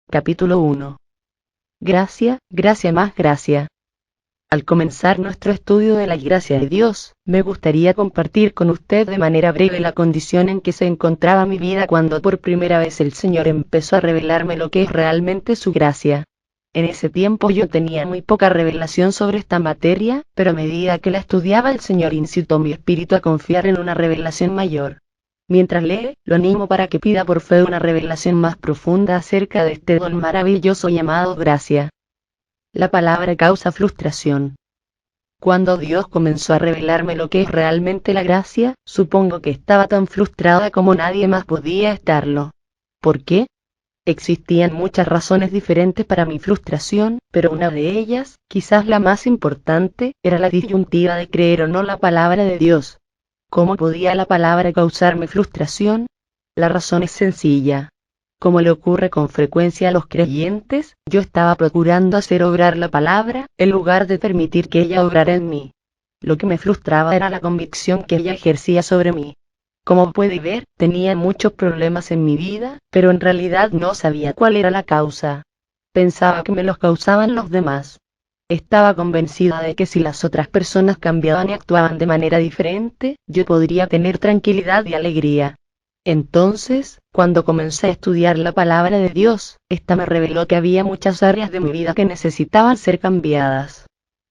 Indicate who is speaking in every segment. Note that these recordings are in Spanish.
Speaker 1: Capítulo 1. Gracia, gracia más gracia. Al comenzar nuestro estudio de la gracia de Dios, me gustaría compartir con usted de manera breve la condición en que se encontraba mi vida cuando por primera vez el Señor empezó a revelarme lo que es realmente su gracia. En ese tiempo yo tenía muy poca revelación sobre esta materia, pero a medida que la estudiaba el Señor incitó mi espíritu a confiar en una revelación mayor. Mientras lee, lo animo para que pida por fe una revelación más profunda acerca de este don maravilloso llamado gracia. La palabra causa frustración. Cuando Dios comenzó a revelarme lo que es realmente la gracia, supongo que estaba tan frustrada como nadie más podía estarlo. ¿Por qué? Existían muchas razones diferentes para mi frustración, pero una de ellas, quizás la más importante, era la disyuntiva de creer o no la palabra de Dios. ¿Cómo podía la palabra causarme frustración? La razón es sencilla. Como le ocurre con frecuencia a los creyentes, yo estaba procurando hacer obrar la palabra, en lugar de permitir que ella obrara en mí. Lo que me frustraba era la convicción que ella ejercía sobre mí. Como puede ver, tenía muchos problemas en mi vida, pero en realidad no sabía cuál era la causa. Pensaba que me los causaban los demás. Estaba convencida de que si las otras personas cambiaban y actuaban de manera diferente, yo podría tener tranquilidad y alegría. Entonces, cuando comencé a estudiar la palabra de Dios, esta me reveló que había muchas áreas de mi vida que necesitaban ser cambiadas.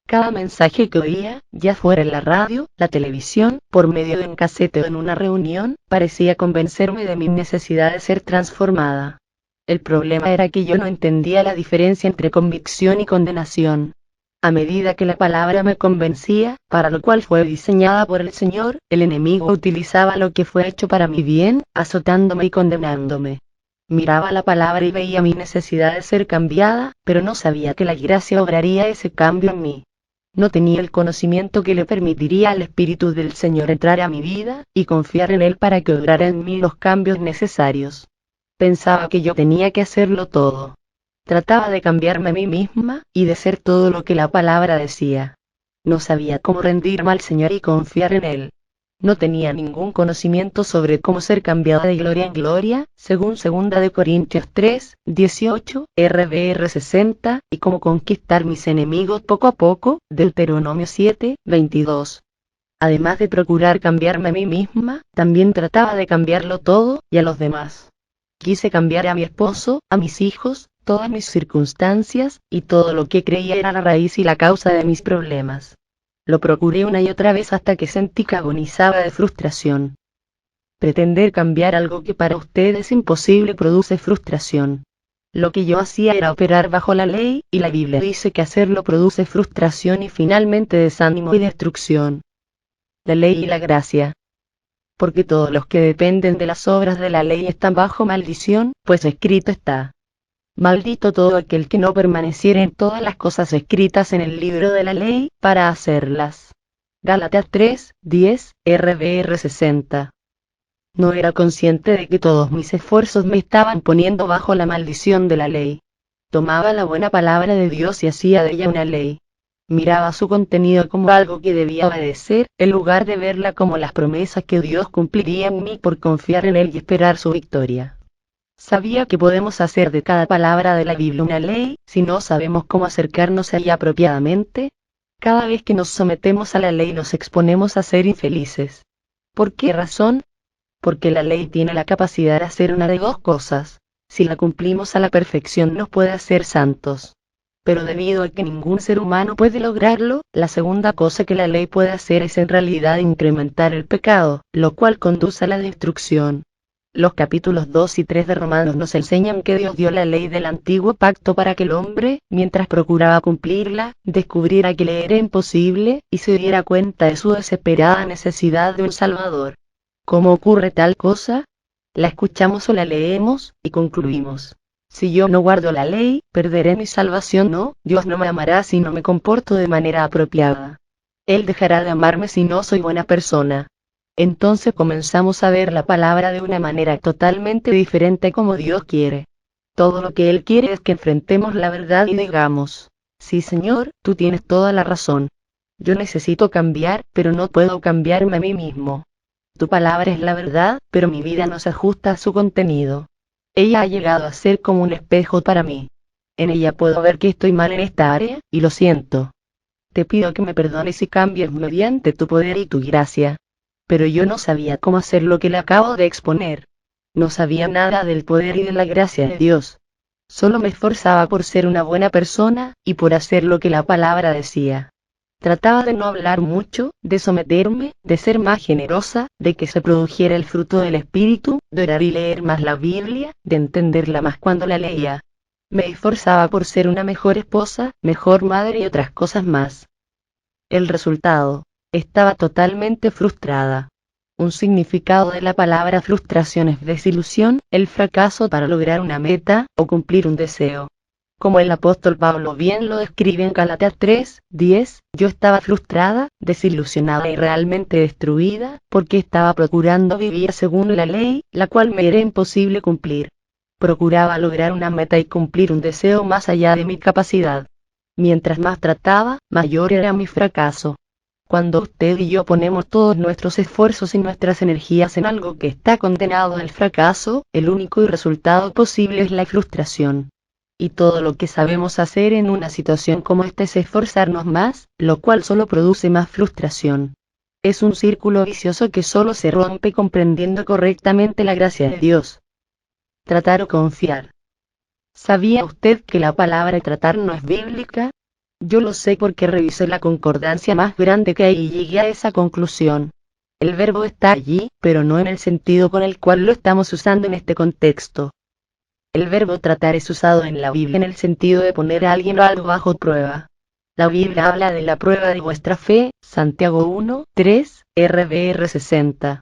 Speaker 1: Cada mensaje que oía, ya fuera en la radio, la televisión, por medio de un casete o en una reunión, parecía convencerme de mi necesidad de ser transformada. El problema era que yo no entendía la diferencia entre convicción y condenación. A medida que la palabra me convencía, para lo cual fue diseñada por el Señor, el enemigo utilizaba lo que fue hecho para mi bien, azotándome y condenándome. Miraba la palabra y veía mi necesidad de ser cambiada, pero no sabía que la gracia obraría ese cambio en mí. No tenía el conocimiento que le permitiría al Espíritu del Señor entrar a mi vida, y confiar en Él para que obrara en mí los cambios necesarios. Pensaba que yo tenía que hacerlo todo. Trataba de cambiarme a mí misma, y de ser todo lo que la palabra decía. No sabía cómo rendirme al Señor y confiar en Él. No tenía ningún conocimiento sobre cómo ser cambiada de gloria en gloria, según 2 Corintios 3, 18, RBR 60, y cómo conquistar mis enemigos poco a poco, Deuteronomio 7, 22. Además de procurar cambiarme a mí misma, también trataba de cambiarlo todo, y a los demás. Quise cambiar a mi esposo, a mis hijos, todas mis circunstancias, y todo lo que creía era la raíz y la causa de mis problemas. Lo procuré una y otra vez hasta que sentí que agonizaba de frustración. Pretender cambiar algo que para usted es imposible produce frustración. Lo que yo hacía era operar bajo la ley, y la Biblia dice que hacerlo produce frustración y finalmente desánimo y destrucción. La ley y la gracia. Porque todos los que dependen de las obras de la ley están bajo maldición, pues escrito está: maldito todo aquel que no permaneciere en todas las cosas escritas en el libro de la ley, para hacerlas. Gálatas 3, 10, RBR 60. No era consciente de que todos mis esfuerzos me estaban poniendo bajo la maldición de la ley. Tomaba la buena palabra de Dios y hacía de ella una ley. Miraba su contenido como algo que debía obedecer, en lugar de verla como las promesas que Dios cumpliría en mí por confiar en Él y esperar su victoria. Sabía que podemos hacer de cada palabra de la Biblia una ley, si no sabemos cómo acercarnos a ella apropiadamente. Cada vez que nos sometemos a la ley nos exponemos a ser infelices. ¿Por qué razón? Porque la ley tiene la capacidad de hacer una de dos cosas. Si la cumplimos a la perfección nos puede hacer santos. Pero debido a que ningún ser humano puede lograrlo, la segunda cosa que la ley puede hacer es en realidad incrementar el pecado, lo cual conduce a la destrucción. Los capítulos 2 y 3 de Romanos nos enseñan que Dios dio la ley del antiguo pacto para que el hombre, mientras procuraba cumplirla, descubriera que le era imposible, y se diera cuenta de su desesperada necesidad de un Salvador. ¿Cómo ocurre tal cosa? La escuchamos o la leemos, y concluimos: si yo no guardo la ley, perderé mi salvación. No, Dios no me amará si no me comporto de manera apropiada. Él dejará de amarme si no soy buena persona. Entonces comenzamos a ver la palabra de una manera totalmente diferente como Dios quiere. Todo lo que Él quiere es que enfrentemos la verdad y digamos: sí, Señor, tú tienes toda la razón. Yo necesito cambiar, pero no puedo cambiarme a mí mismo. Tu palabra es la verdad, pero mi vida no se ajusta a su contenido. Ella ha llegado a ser como un espejo para mí. En ella puedo ver que estoy mal en esta área, y lo siento. Te pido que me perdones y cambies mediante tu poder y tu gracia. Pero yo no sabía cómo hacer lo que le acabo de exponer. No sabía nada del poder y de la gracia de Dios. Solo me esforzaba por ser una buena persona, y por hacer lo que la palabra decía. Trataba de no hablar mucho, de someterme, de ser más generosa, de que se produjera el fruto del Espíritu, de orar y leer más la Biblia, de entenderla más cuando la leía. Me esforzaba por ser una mejor esposa, mejor madre y otras cosas más. El resultado: estaba totalmente frustrada. Un significado de la palabra frustración es desilusión, el fracaso para lograr una meta, o cumplir un deseo. Como el apóstol Pablo bien lo describe en Gálatas 3:10, yo estaba frustrada, desilusionada y realmente destruida, porque estaba procurando vivir según la ley, la cual me era imposible cumplir. Procuraba lograr una meta y cumplir un deseo más allá de mi capacidad. Mientras más trataba, mayor era mi fracaso. Cuando usted y yo ponemos todos nuestros esfuerzos y nuestras energías en algo que está condenado al fracaso, el único resultado posible es la frustración. Y todo lo que sabemos hacer en una situación como esta es esforzarnos más, lo cual solo produce más frustración. Es un círculo vicioso que solo se rompe comprendiendo correctamente la gracia de Dios. Tratar o confiar. ¿Sabía usted que la palabra tratar no es bíblica? Yo lo sé porque revisé la concordancia más grande que hay y llegué a esa conclusión. El verbo está allí, pero no en el sentido con el cual lo estamos usando en este contexto. El verbo tratar es usado en la Biblia en el sentido de poner a alguien o algo bajo prueba. La Biblia habla de la prueba de vuestra fe, Santiago 1:3, RVR 60.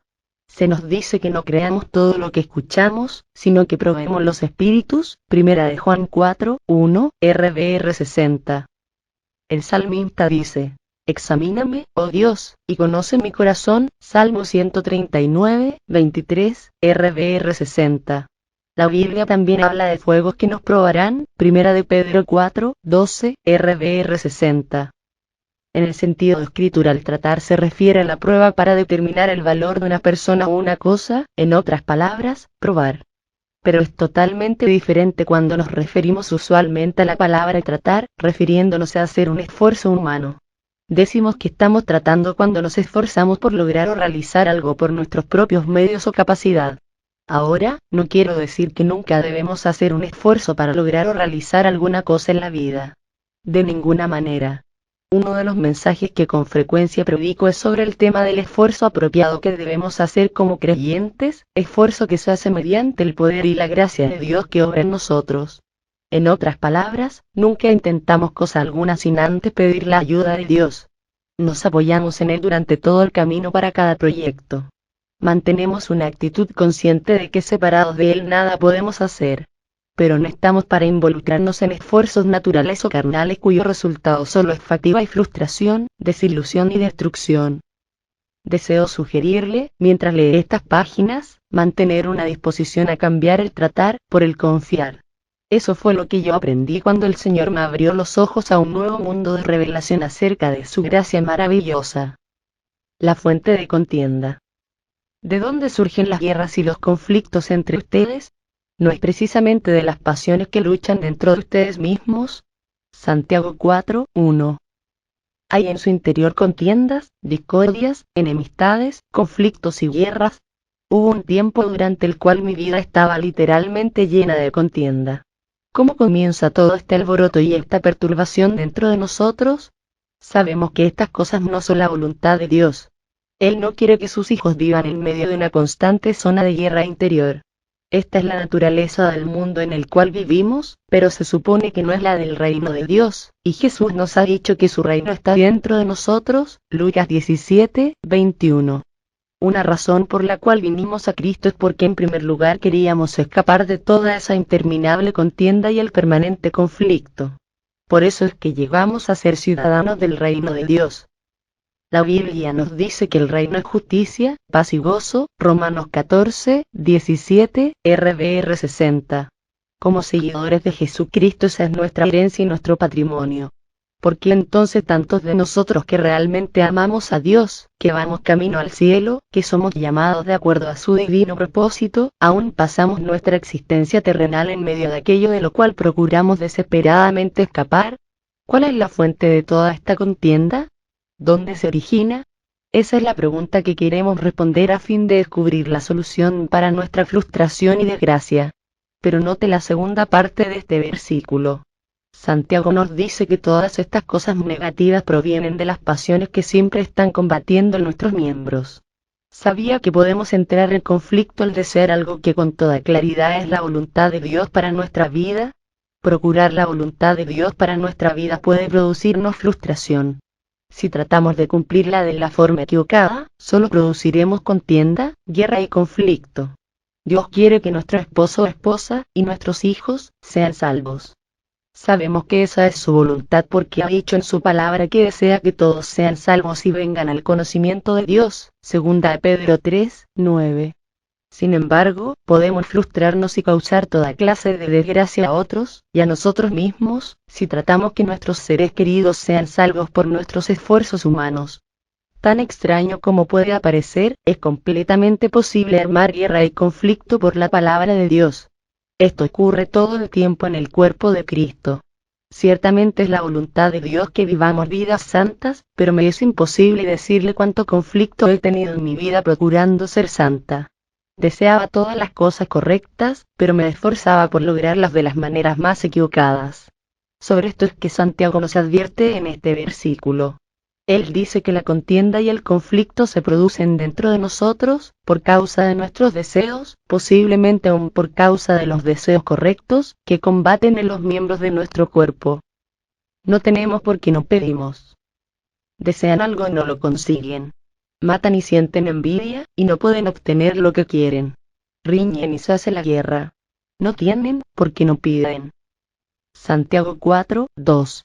Speaker 1: Se nos dice que no creamos todo lo que escuchamos, sino que probemos los espíritus, primera de Juan 4:1, RVR 60. El salmista dice: examíname, oh Dios, y conoce mi corazón, Salmo 139:23, RVR 60. La Biblia también habla de fuegos que nos probarán, primera de Pedro 4:12, RVR 60. En el sentido escritural, tratar se refiere a la prueba para determinar el valor de una persona o una cosa, en otras palabras, probar. Pero es totalmente diferente cuando nos referimos usualmente a la palabra tratar, refiriéndonos a hacer un esfuerzo humano. Decimos que estamos tratando cuando nos esforzamos por lograr o realizar algo por nuestros propios medios o capacidad. Ahora, no quiero decir que nunca debemos hacer un esfuerzo para lograr o realizar alguna cosa en la vida. De ninguna manera. Uno de los mensajes que con frecuencia predico es sobre el tema del esfuerzo apropiado que debemos hacer como creyentes, esfuerzo que se hace mediante el poder y la gracia de Dios que obra en nosotros. En otras palabras, nunca intentamos cosa alguna sin antes pedir la ayuda de Dios. Nos apoyamos en Él durante todo el camino para cada proyecto. Mantenemos una actitud consciente de que separados de Él nada podemos hacer. Pero no estamos para involucrarnos en esfuerzos naturales o carnales cuyo resultado solo es fatiga y frustración, desilusión y destrucción. Deseo sugerirle, mientras lee estas páginas, mantener una disposición a cambiar el tratar por el confiar. Eso fue lo que yo aprendí cuando el Señor me abrió los ojos a un nuevo mundo de revelación acerca de su gracia maravillosa. La fuente de contienda. ¿De dónde surgen las guerras y los conflictos entre ustedes? ¿No es precisamente de las pasiones que luchan dentro de ustedes mismos? Santiago 4:1. ¿Hay en su interior contiendas, discordias, enemistades, conflictos y guerras? Hubo un tiempo durante el cual mi vida estaba literalmente llena de contienda. ¿Cómo comienza todo este alboroto y esta perturbación dentro de nosotros? Sabemos que estas cosas no son la voluntad de Dios. Él no quiere que sus hijos vivan en medio de una constante zona de guerra interior. Esta es la naturaleza del mundo en el cual vivimos, pero se supone que no es la del reino de Dios, y Jesús nos ha dicho que su reino está dentro de nosotros, Lucas 17:21. Una razón por la cual vinimos a Cristo es porque en primer lugar queríamos escapar de toda esa interminable contienda y el permanente conflicto. Por eso es que llegamos a ser ciudadanos del reino de Dios. La Biblia nos dice que el reino es justicia, paz y gozo, Romanos 14:17, RVR 60. Como seguidores de Jesucristo esa es nuestra herencia y nuestro patrimonio. ¿Por qué entonces tantos de nosotros que realmente amamos a Dios, que vamos camino al cielo, que somos llamados de acuerdo a su divino propósito, aún pasamos nuestra existencia terrenal en medio de aquello de lo cual procuramos desesperadamente escapar? ¿Cuál es la fuente de toda esta contienda? ¿Dónde se origina? Esa es la pregunta que queremos responder a fin de descubrir la solución para nuestra frustración y desgracia. Pero note la segunda parte de este versículo. Santiago nos dice que todas estas cosas negativas provienen de las pasiones que siempre están combatiendo en nuestros miembros. ¿Sabía que podemos entrar en conflicto al desear algo que con toda claridad es la voluntad de Dios para nuestra vida? Procurar la voluntad de Dios para nuestra vida puede producirnos frustración. Si tratamos de cumplirla de la forma equivocada, solo produciremos contienda, guerra y conflicto. Dios quiere que nuestro esposo o esposa y nuestros hijos sean salvos. Sabemos que esa es su voluntad porque ha dicho en su palabra que desea que todos sean salvos y vengan al conocimiento de Dios, 2 Pedro 3, 9. Sin embargo, podemos frustrarnos y causar toda clase de desgracia a otros, y a nosotros mismos, si tratamos que nuestros seres queridos sean salvos por nuestros esfuerzos humanos. Tan extraño como puede parecer, es completamente posible armar guerra y conflicto por la palabra de Dios. Esto ocurre todo el tiempo en el cuerpo de Cristo. Ciertamente es la voluntad de Dios que vivamos vidas santas, pero me es imposible decirle cuánto conflicto he tenido en mi vida procurando ser santa. Deseaba todas las cosas correctas, pero me esforzaba por lograrlas de las maneras más equivocadas. Sobre esto es que Santiago nos advierte en este versículo. Él dice que la contienda y el conflicto se producen dentro de nosotros, por causa de nuestros deseos, posiblemente aún por causa de los deseos correctos, que combaten en los miembros de nuestro cuerpo. No tenemos porque no pedimos. Desean algo y no lo consiguen. Matan y sienten envidia, y no pueden obtener lo que quieren. Riñen y se hace la guerra. No tienen porque no piden. Santiago 4, 2.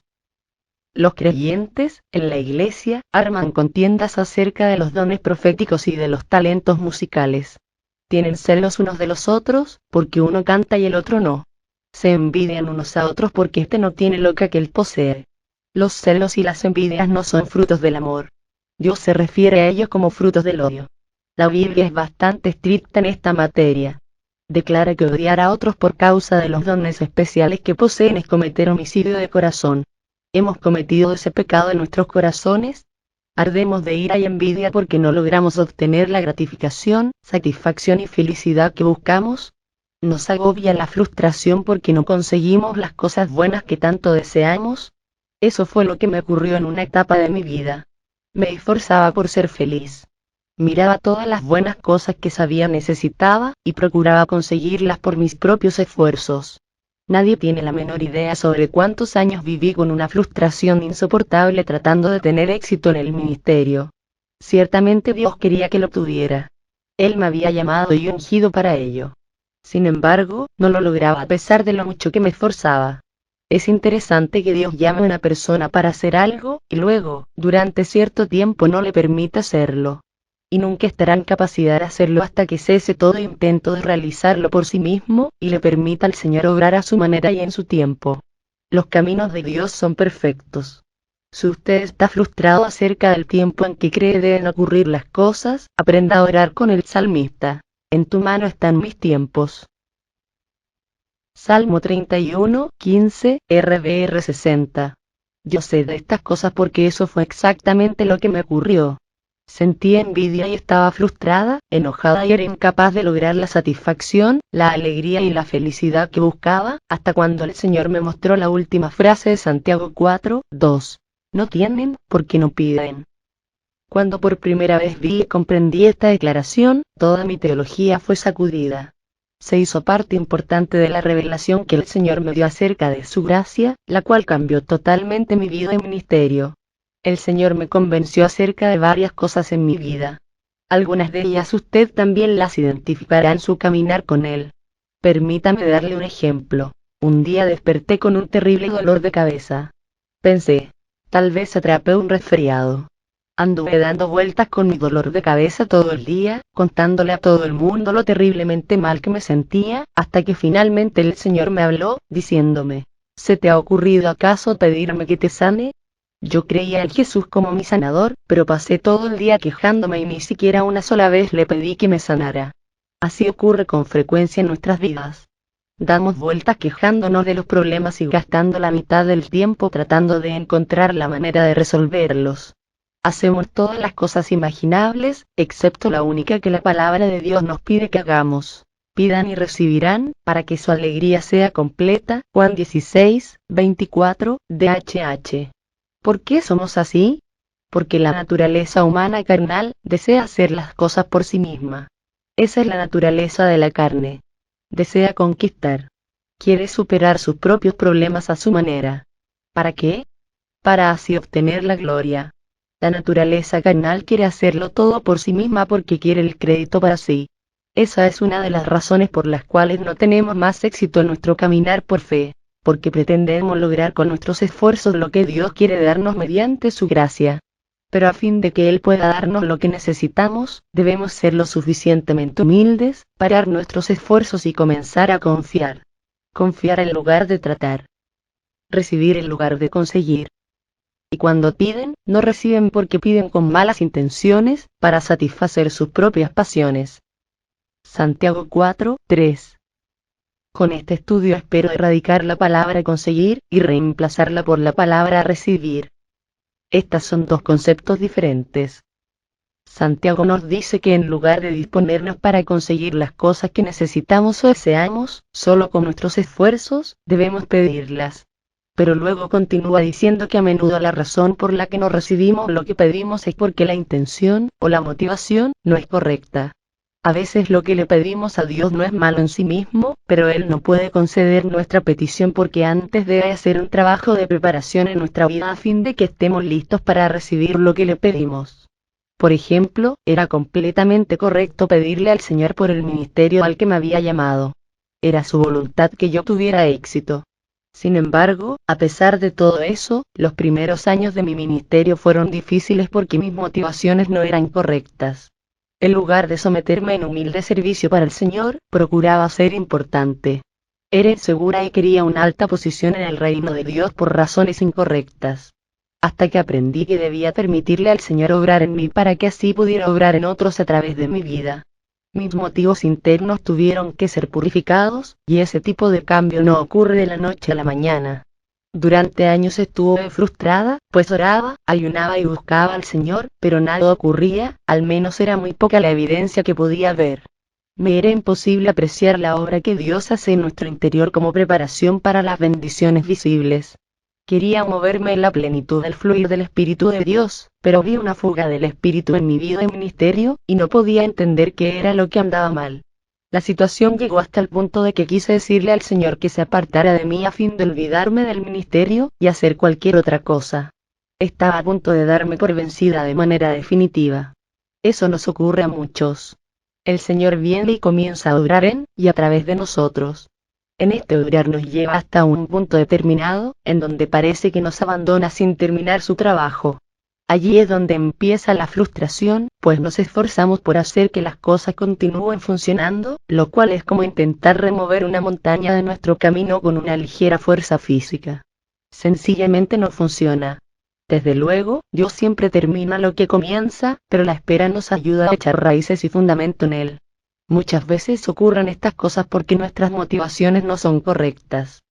Speaker 1: Los creyentes, en la iglesia, arman contiendas acerca de los dones proféticos y de los talentos musicales. Tienen celos unos de los otros, porque uno canta y el otro no. Se envidian unos a otros porque este no tiene lo que aquel posee. Los celos y las envidias no son frutos del amor. Dios se refiere a ellos como frutos del odio. La Biblia es bastante estricta en esta materia. Declara que odiar a otros por causa de los dones especiales que poseen es cometer homicidio de corazón. ¿Hemos cometido ese pecado en nuestros corazones? Ardemos de ira y envidia porque no logramos obtener la gratificación, satisfacción y felicidad que buscamos. ¿Nos agobia la frustración porque no conseguimos las cosas buenas que tanto deseamos? Eso fue lo que me ocurrió en una etapa de mi vida. Me esforzaba por ser feliz. Miraba todas las buenas cosas que sabía necesitaba, y procuraba conseguirlas por mis propios esfuerzos. Nadie tiene la menor idea sobre cuántos años viví con una frustración insoportable tratando de tener éxito en el ministerio. Ciertamente Dios quería que lo tuviera. Él me había llamado y ungido para ello. Sin embargo, no lo lograba a pesar de lo mucho que me esforzaba. Es interesante que Dios llame a una persona para hacer algo, y luego, durante cierto tiempo no le permita hacerlo. Y nunca estará en capacidad de hacerlo hasta que cese todo intento de realizarlo por sí mismo, y le permita al Señor obrar a su manera y en su tiempo. Los caminos de Dios son perfectos. Si usted está frustrado acerca del tiempo en que cree deben ocurrir las cosas, aprenda a orar con el salmista. En tu mano están mis tiempos. Salmo 31, 15, RBR 60. Yo sé de estas cosas porque eso fue exactamente lo que me ocurrió. Sentía envidia y estaba frustrada, enojada y era incapaz de lograr la satisfacción, la alegría y la felicidad que buscaba, hasta cuando el Señor me mostró la última frase de Santiago 4, 2. No tienen, porque no piden. Cuando por primera vez vi y comprendí esta declaración, toda mi teología fue sacudida. Se hizo parte importante de la revelación que el Señor me dio acerca de su gracia, la cual cambió totalmente mi vida y ministerio. El Señor me convenció acerca de varias cosas en mi vida. Algunas de ellas usted también las identificará en su caminar con Él. Permítame darle un ejemplo. Un día desperté con un terrible dolor de cabeza. Pensé, tal vez atrapé un resfriado. Anduve dando vueltas con mi dolor de cabeza todo el día, contándole a todo el mundo lo terriblemente mal que me sentía, hasta que finalmente el Señor me habló, diciéndome, ¿se te ha ocurrido acaso pedirme que te sane? Yo creía en Jesús como mi sanador, pero pasé todo el día quejándome y ni siquiera una sola vez le pedí que me sanara. Así ocurre con frecuencia en nuestras vidas. Damos vueltas quejándonos de los problemas y gastando la mitad del tiempo tratando de encontrar la manera de resolverlos. Hacemos todas las cosas imaginables, excepto la única que la palabra de Dios nos pide que hagamos. Pidan y recibirán, para que su alegría sea completa. Juan 16, 24, DHH. ¿Por qué somos así? Porque la naturaleza humana carnal desea hacer las cosas por sí misma. Esa es la naturaleza de la carne. Desea conquistar. Quiere superar sus propios problemas a su manera. ¿Para qué? Para así obtener la gloria. La naturaleza carnal quiere hacerlo todo por sí misma porque quiere el crédito para sí. Esa es una de las razones por las cuales no tenemos más éxito en nuestro caminar por fe, porque pretendemos lograr con nuestros esfuerzos lo que Dios quiere darnos mediante su gracia. Pero a fin de que Él pueda darnos lo que necesitamos, debemos ser lo suficientemente humildes, parar nuestros esfuerzos y comenzar a confiar. Confiar en lugar de tratar. Recibir en lugar de conseguir. Y cuando piden, no reciben porque piden con malas intenciones, para satisfacer sus propias pasiones. Santiago 4, 3. Con este estudio espero erradicar la palabra conseguir, y reemplazarla por la palabra recibir. Estas son dos conceptos diferentes. Santiago nos dice que en lugar de disponernos para conseguir las cosas que necesitamos o deseamos, solo con nuestros esfuerzos, debemos pedirlas. Pero luego continúa diciendo que a menudo la razón por la que no recibimos lo que pedimos es porque la intención, o la motivación, no es correcta. A veces lo que le pedimos a Dios no es malo en sí mismo, pero Él no puede conceder nuestra petición porque antes debe hacer un trabajo de preparación en nuestra vida a fin de que estemos listos para recibir lo que le pedimos. Por ejemplo, era completamente correcto pedirle al Señor por el ministerio al que me había llamado. Era su voluntad que yo tuviera éxito. Sin embargo, a pesar de todo eso, los primeros años de mi ministerio fueron difíciles porque mis motivaciones no eran correctas. En lugar de someterme en humilde servicio para el Señor, procuraba ser importante. Era insegura y quería una alta posición en el reino de Dios por razones incorrectas. Hasta que aprendí que debía permitirle al Señor obrar en mí para que así pudiera obrar en otros a través de mi vida. Mis motivos internos tuvieron que ser purificados, y ese tipo de cambio no ocurre de la noche a la mañana. Durante años estuve frustrada, pues oraba, ayunaba y buscaba al Señor, pero nada ocurría, al menos era muy poca la evidencia que podía ver. Me era imposible apreciar la obra que Dios hace en nuestro interior como preparación para las bendiciones visibles. Quería moverme en la plenitud del fluir del Espíritu de Dios, pero vi una fuga del Espíritu en mi vida y ministerio, y no podía entender qué era lo que andaba mal. La situación llegó hasta el punto de que quise decirle al Señor que se apartara de mí a fin de olvidarme del ministerio, y hacer cualquier otra cosa. Estaba a punto de darme por vencida de manera definitiva. Eso nos ocurre a muchos. El Señor viene y comienza a obrar en y a través de nosotros. En este obrar nos lleva hasta un punto determinado, en donde parece que nos abandona sin terminar su trabajo. Allí es donde empieza la frustración, pues nos esforzamos por hacer que las cosas continúen funcionando, lo cual es como intentar remover una montaña de nuestro camino con una ligera fuerza física. Sencillamente no funciona. Desde luego, Dios siempre termina lo que comienza, pero la espera nos ayuda a echar raíces y fundamento en él. Muchas veces ocurren estas cosas porque nuestras motivaciones no son correctas.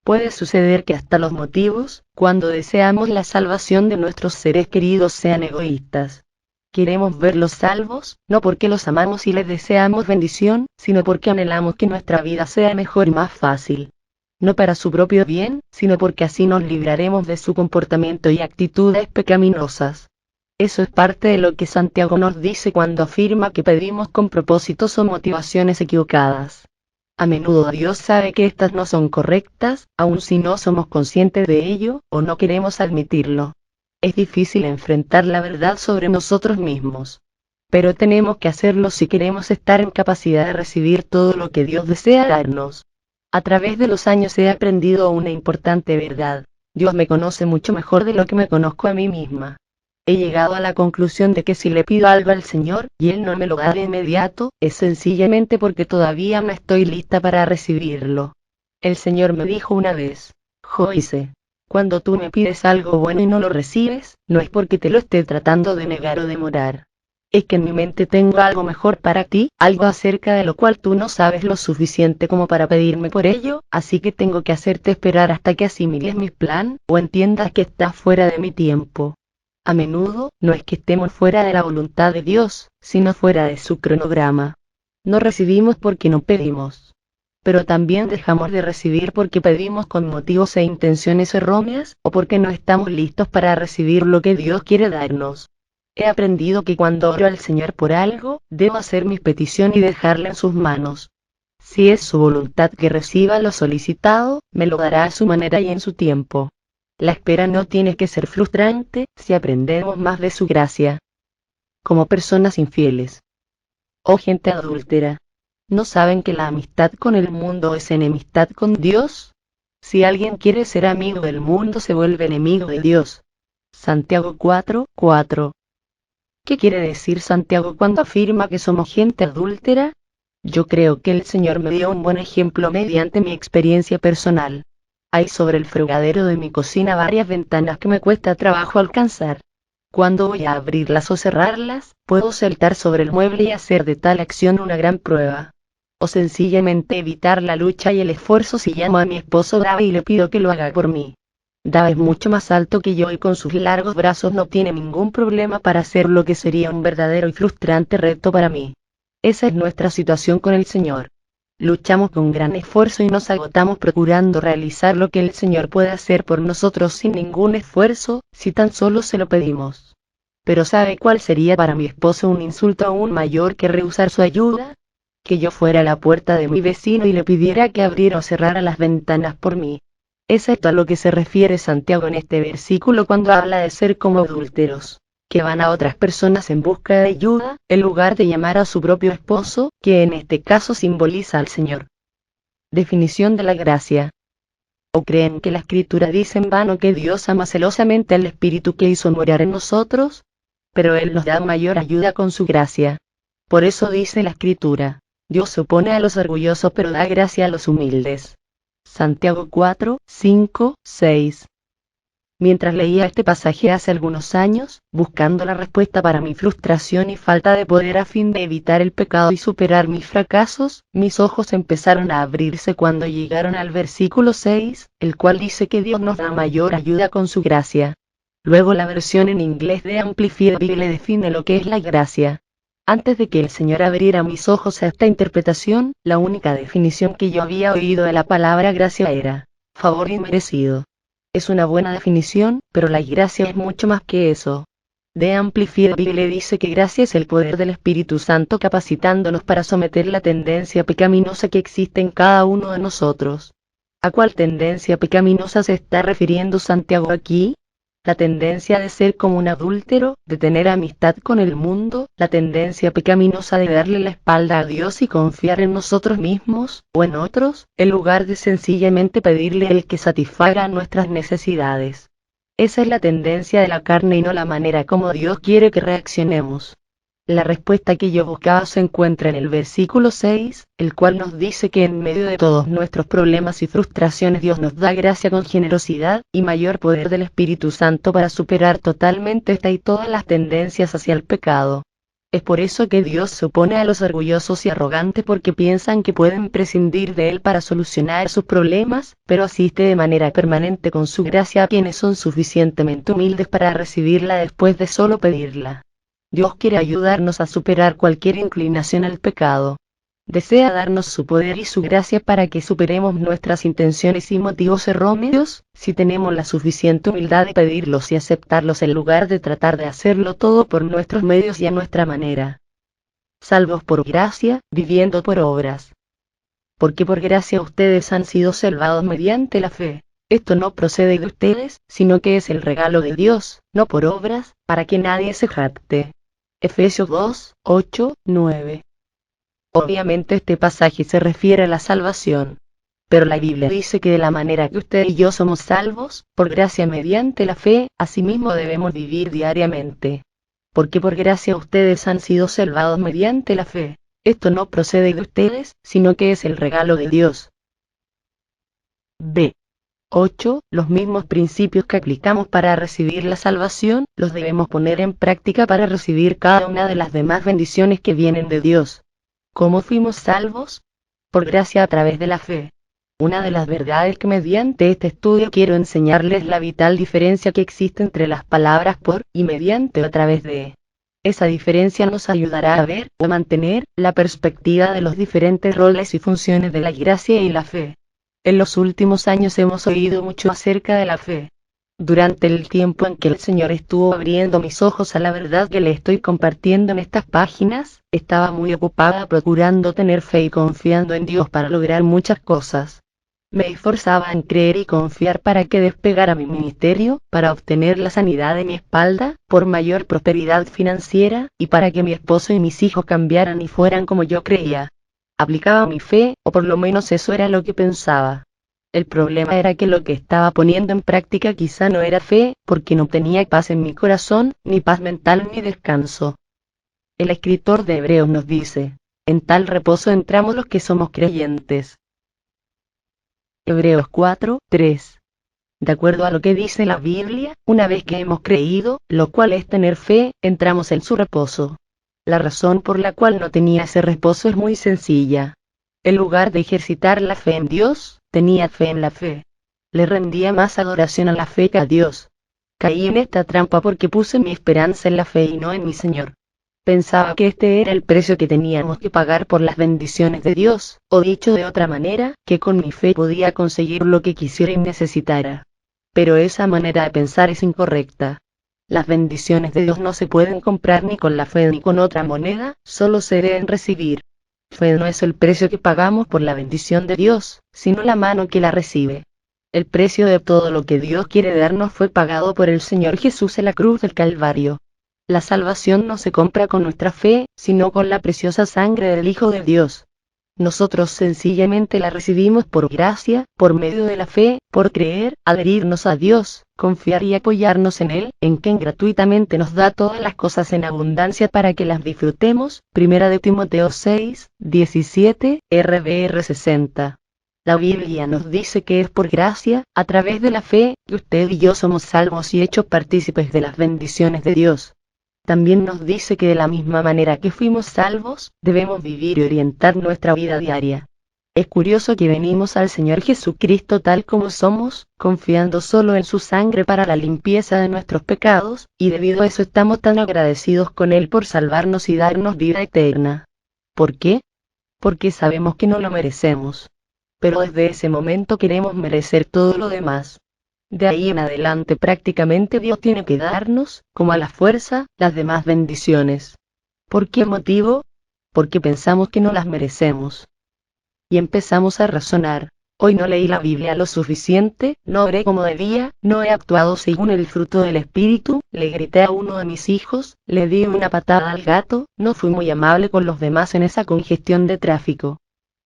Speaker 1: Puede suceder que hasta los motivos, cuando deseamos la salvación de nuestros seres queridos, sean egoístas. Queremos verlos salvos, no porque los amamos y les deseamos bendición, sino porque anhelamos que nuestra vida sea mejor y más fácil. No para su propio bien, sino porque así nos libraremos de su comportamiento y actitudes pecaminosas. Eso es parte de lo que Santiago nos dice cuando afirma que pedimos con propósitos o motivaciones equivocadas. A menudo Dios sabe que estas no son correctas, aun si no somos conscientes de ello, o no queremos admitirlo. Es difícil enfrentar la verdad sobre nosotros mismos. Pero tenemos que hacerlo si queremos estar en capacidad de recibir todo lo que Dios desea darnos. A través de los años he aprendido una importante verdad. Dios me conoce mucho mejor de lo que me conozco a mí misma. He llegado a la conclusión de que si le pido algo al Señor, y Él no me lo da de inmediato, es sencillamente porque todavía no estoy lista para recibirlo. El Señor me dijo una vez: Joyce, Cuando tú me pides algo bueno y no lo recibes, no es porque te lo esté tratando de negar o demorar. Es que en mi mente tengo algo mejor para ti, algo acerca de lo cual tú no sabes lo suficiente como para pedirme por ello, así que tengo que hacerte esperar hasta que asimiles mi plan, o entiendas que estás fuera de mi tiempo. A menudo, no es que estemos fuera de la voluntad de Dios, sino fuera de su cronograma. No recibimos porque no pedimos. Pero también dejamos de recibir porque pedimos con motivos e intenciones erróneas, o porque no estamos listos para recibir lo que Dios quiere darnos. He aprendido que cuando oro al Señor por algo, debo hacer mi petición y dejarla en sus manos. Si es su voluntad que reciba lo solicitado, me lo dará a su manera y en su tiempo. La espera no tiene que ser frustrante, si aprendemos más de su gracia. Como personas infieles. Oh gente adúltera. ¿No saben que la amistad con el mundo es enemistad con Dios? Si alguien quiere ser amigo del mundo se vuelve enemigo de Dios. Santiago 4:4. ¿Qué quiere decir Santiago cuando afirma que somos gente adúltera? Yo creo que el Señor me dio un buen ejemplo mediante mi experiencia personal. Hay sobre el fregadero de mi cocina varias ventanas que me cuesta trabajo alcanzar. Cuando voy a abrirlas o cerrarlas, puedo saltar sobre el mueble y hacer de tal acción una gran prueba. O sencillamente evitar la lucha y el esfuerzo si llamo a mi esposo Dave y le pido que lo haga por mí. Dave es mucho más alto que yo y con sus largos brazos no tiene ningún problema para hacer lo que sería un verdadero y frustrante reto para mí. Esa es nuestra situación con el Señor. Luchamos con gran esfuerzo y nos agotamos procurando realizar lo que el Señor puede hacer por nosotros sin ningún esfuerzo, si tan solo se lo pedimos. Pero ¿sabe cuál sería para mi esposo un insulto aún mayor que rehusar su ayuda? Que yo fuera a la puerta de mi vecino y le pidiera que abriera o cerrara las ventanas por mí. Es esto a lo que se refiere Santiago en este versículo cuando habla de ser como adúlteros, que van a otras personas en busca de ayuda, en lugar de llamar a su propio esposo, que en este caso simboliza al Señor. Definición de la gracia. ¿O creen que la Escritura dice en vano que Dios ama celosamente al Espíritu que hizo morar en nosotros? Pero Él nos da mayor ayuda con su gracia. Por eso dice la Escritura, Dios se opone a los orgullosos pero da gracia a los humildes. Santiago 4:5-6. Mientras leía este pasaje hace algunos años, buscando la respuesta para mi frustración y falta de poder a fin de evitar el pecado y superar mis fracasos, mis ojos empezaron a abrirse cuando llegaron al versículo 6, el cual dice que Dios nos da mayor ayuda con su gracia. Luego la versión en inglés de Amplified Bible define lo que es la gracia. Antes de que el Señor abriera mis ojos a esta interpretación, la única definición que yo había oído de la palabra gracia era favor inmerecido. Es una buena definición, pero la gracia es mucho más que eso. The Amplified Bible dice que gracia es el poder del Espíritu Santo capacitándonos para someter la tendencia pecaminosa que existe en cada uno de nosotros. ¿A cuál tendencia pecaminosa se está refiriendo Santiago aquí? La tendencia de ser como un adúltero, de tener amistad con el mundo, la tendencia pecaminosa de darle la espalda a Dios y confiar en nosotros mismos, o en otros, en lugar de sencillamente pedirle el que satisfaga nuestras necesidades. Esa es la tendencia de la carne y no la manera como Dios quiere que reaccionemos. La respuesta que yo buscaba se encuentra en el versículo 6, el cual nos dice que en medio de todos nuestros problemas y frustraciones Dios nos da gracia con generosidad y mayor poder del Espíritu Santo para superar totalmente esta y todas las tendencias hacia el pecado. Es por eso que Dios se opone a los orgullosos y arrogantes porque piensan que pueden prescindir de Él para solucionar sus problemas, pero asiste de manera permanente con su gracia a quienes son suficientemente humildes para recibirla después de solo pedirla. Dios quiere ayudarnos a superar cualquier inclinación al pecado. Desea darnos su poder y su gracia para que superemos nuestras intenciones y motivos erróneos, si tenemos la suficiente humildad de pedirlos y aceptarlos en lugar de tratar de hacerlo todo por nuestros medios y a nuestra manera. Salvos por gracia, viviendo por obras. Porque por gracia ustedes han sido salvados mediante la fe. Esto no procede de ustedes, sino que es el regalo de Dios, no por obras, para que nadie se jacte. Efesios 2:8-9. Obviamente este pasaje se refiere a la salvación. Pero la Biblia dice que de la manera que usted y yo somos salvos, por gracia mediante la fe, asimismo debemos vivir diariamente. Porque por gracia ustedes han sido salvados mediante la fe. Esto no procede de ustedes, sino que es el regalo de Dios. B. 8. Los mismos principios que aplicamos para recibir la salvación, los debemos poner en práctica para recibir cada una de las demás bendiciones que vienen de Dios. ¿Cómo fuimos salvos? Por gracia a través de la fe. Una de las verdades que mediante este estudio quiero enseñarles la vital diferencia que existe entre las palabras por y mediante o a través de. Esa diferencia nos ayudará a ver o mantener la perspectiva de los diferentes roles y funciones de la gracia y la fe. En los últimos años hemos oído mucho acerca de la fe. Durante el tiempo en que el Señor estuvo abriendo mis ojos a la verdad que le estoy compartiendo en estas páginas, estaba muy ocupada procurando tener fe y confiando en Dios para lograr muchas cosas. Me esforzaba en creer y confiar para que despegara mi ministerio, para obtener la sanidad de mi espalda, por mayor prosperidad financiera, y para que mi esposo y mis hijos cambiaran y fueran como yo creía. Aplicaba mi fe, o por lo menos eso era lo que pensaba. El problema era que lo que estaba poniendo en práctica quizá no era fe, porque no tenía paz en mi corazón, ni paz mental ni descanso. El escritor de Hebreos nos dice, en tal reposo entramos los que somos creyentes. Hebreos 4:3. De acuerdo a lo que dice la Biblia, una vez que hemos creído, lo cual es tener fe, entramos en su reposo. La razón por la cual no tenía ese reposo es muy sencilla. En lugar de ejercitar la fe en Dios, tenía fe en la fe. Le rendía más adoración a la fe que a Dios. Caí en esta trampa porque puse mi esperanza en la fe y no en mi Señor. Pensaba que este era el precio que teníamos que pagar por las bendiciones de Dios, o dicho de otra manera, que con mi fe podía conseguir lo que quisiera y necesitara. Pero esa manera de pensar es incorrecta. Las bendiciones de Dios no se pueden comprar ni con la fe ni con otra moneda, solo se deben recibir. Fe no es el precio que pagamos por la bendición de Dios, sino la mano que la recibe. El precio de todo lo que Dios quiere darnos fue pagado por el Señor Jesús en la cruz del Calvario. La salvación no se compra con nuestra fe, sino con la preciosa sangre del Hijo de Dios. Nosotros sencillamente la recibimos por gracia, por medio de la fe, por creer, adherirnos a Dios, confiar y apoyarnos en Él, en quien gratuitamente nos da todas las cosas en abundancia para que las disfrutemos. Primera de Timoteo 6:17, RVR 60. La Biblia nos dice que es por gracia, a través de la fe, que usted y yo somos salvos y hechos partícipes de las bendiciones de Dios. También nos dice que de la misma manera que fuimos salvos, debemos vivir y orientar nuestra vida diaria. Es curioso que venimos al Señor Jesucristo tal como somos, confiando solo en su sangre para la limpieza de nuestros pecados, y debido a eso estamos tan agradecidos con Él por salvarnos y darnos vida eterna. ¿Por qué? Porque sabemos que no lo merecemos. Pero desde ese momento queremos merecer todo lo demás. De ahí en adelante prácticamente Dios tiene que darnos, como a la fuerza, las demás bendiciones. ¿Por qué motivo? Porque pensamos que no las merecemos. Y empezamos a razonar. Hoy no leí la Biblia lo suficiente, no oré como debía, no he actuado según el fruto del Espíritu, le grité a uno de mis hijos, le di una patada al gato, no fui muy amable con los demás en esa congestión de tráfico.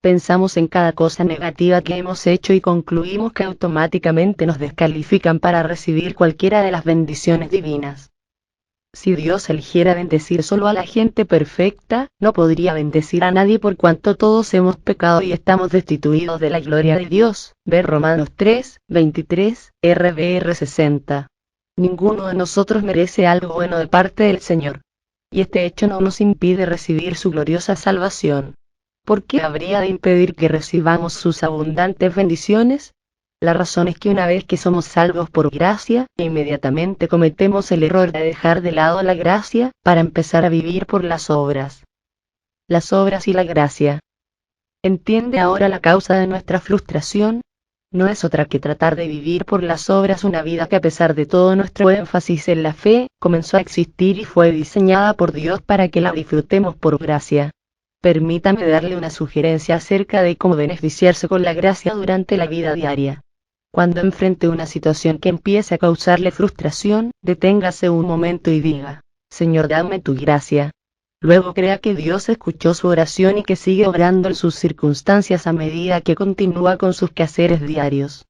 Speaker 1: Pensamos en cada cosa negativa que hemos hecho y concluimos que automáticamente nos descalifican para recibir cualquiera de las bendiciones divinas. Si Dios eligiera bendecir solo a la gente perfecta, no podría bendecir a nadie por cuanto todos hemos pecado y estamos destituidos de la gloria de Dios. Ver Romanos 3:23, RVR 60. Ninguno de nosotros merece algo bueno de parte del Señor. Y este hecho no nos impide recibir su gloriosa salvación. ¿Por qué habría de impedir que recibamos sus abundantes bendiciones? La razón es que una vez que somos salvos por gracia, inmediatamente cometemos el error de dejar de lado la gracia, para empezar a vivir por las obras. Las obras y la gracia. ¿Entiende ahora la causa de nuestra frustración? No es otra que tratar de vivir por las obras una vida que a pesar de todo nuestro énfasis en la fe, comenzó a existir y fue diseñada por Dios para que la disfrutemos por gracia. Permítame darle una sugerencia acerca de cómo beneficiarse con la gracia durante la vida diaria. Cuando enfrente una situación que empiece a causarle frustración, deténgase un momento y diga, Señor, dame tu gracia. Luego crea que Dios escuchó su oración y que sigue obrando en sus circunstancias a medida que continúa con sus quehaceres diarios.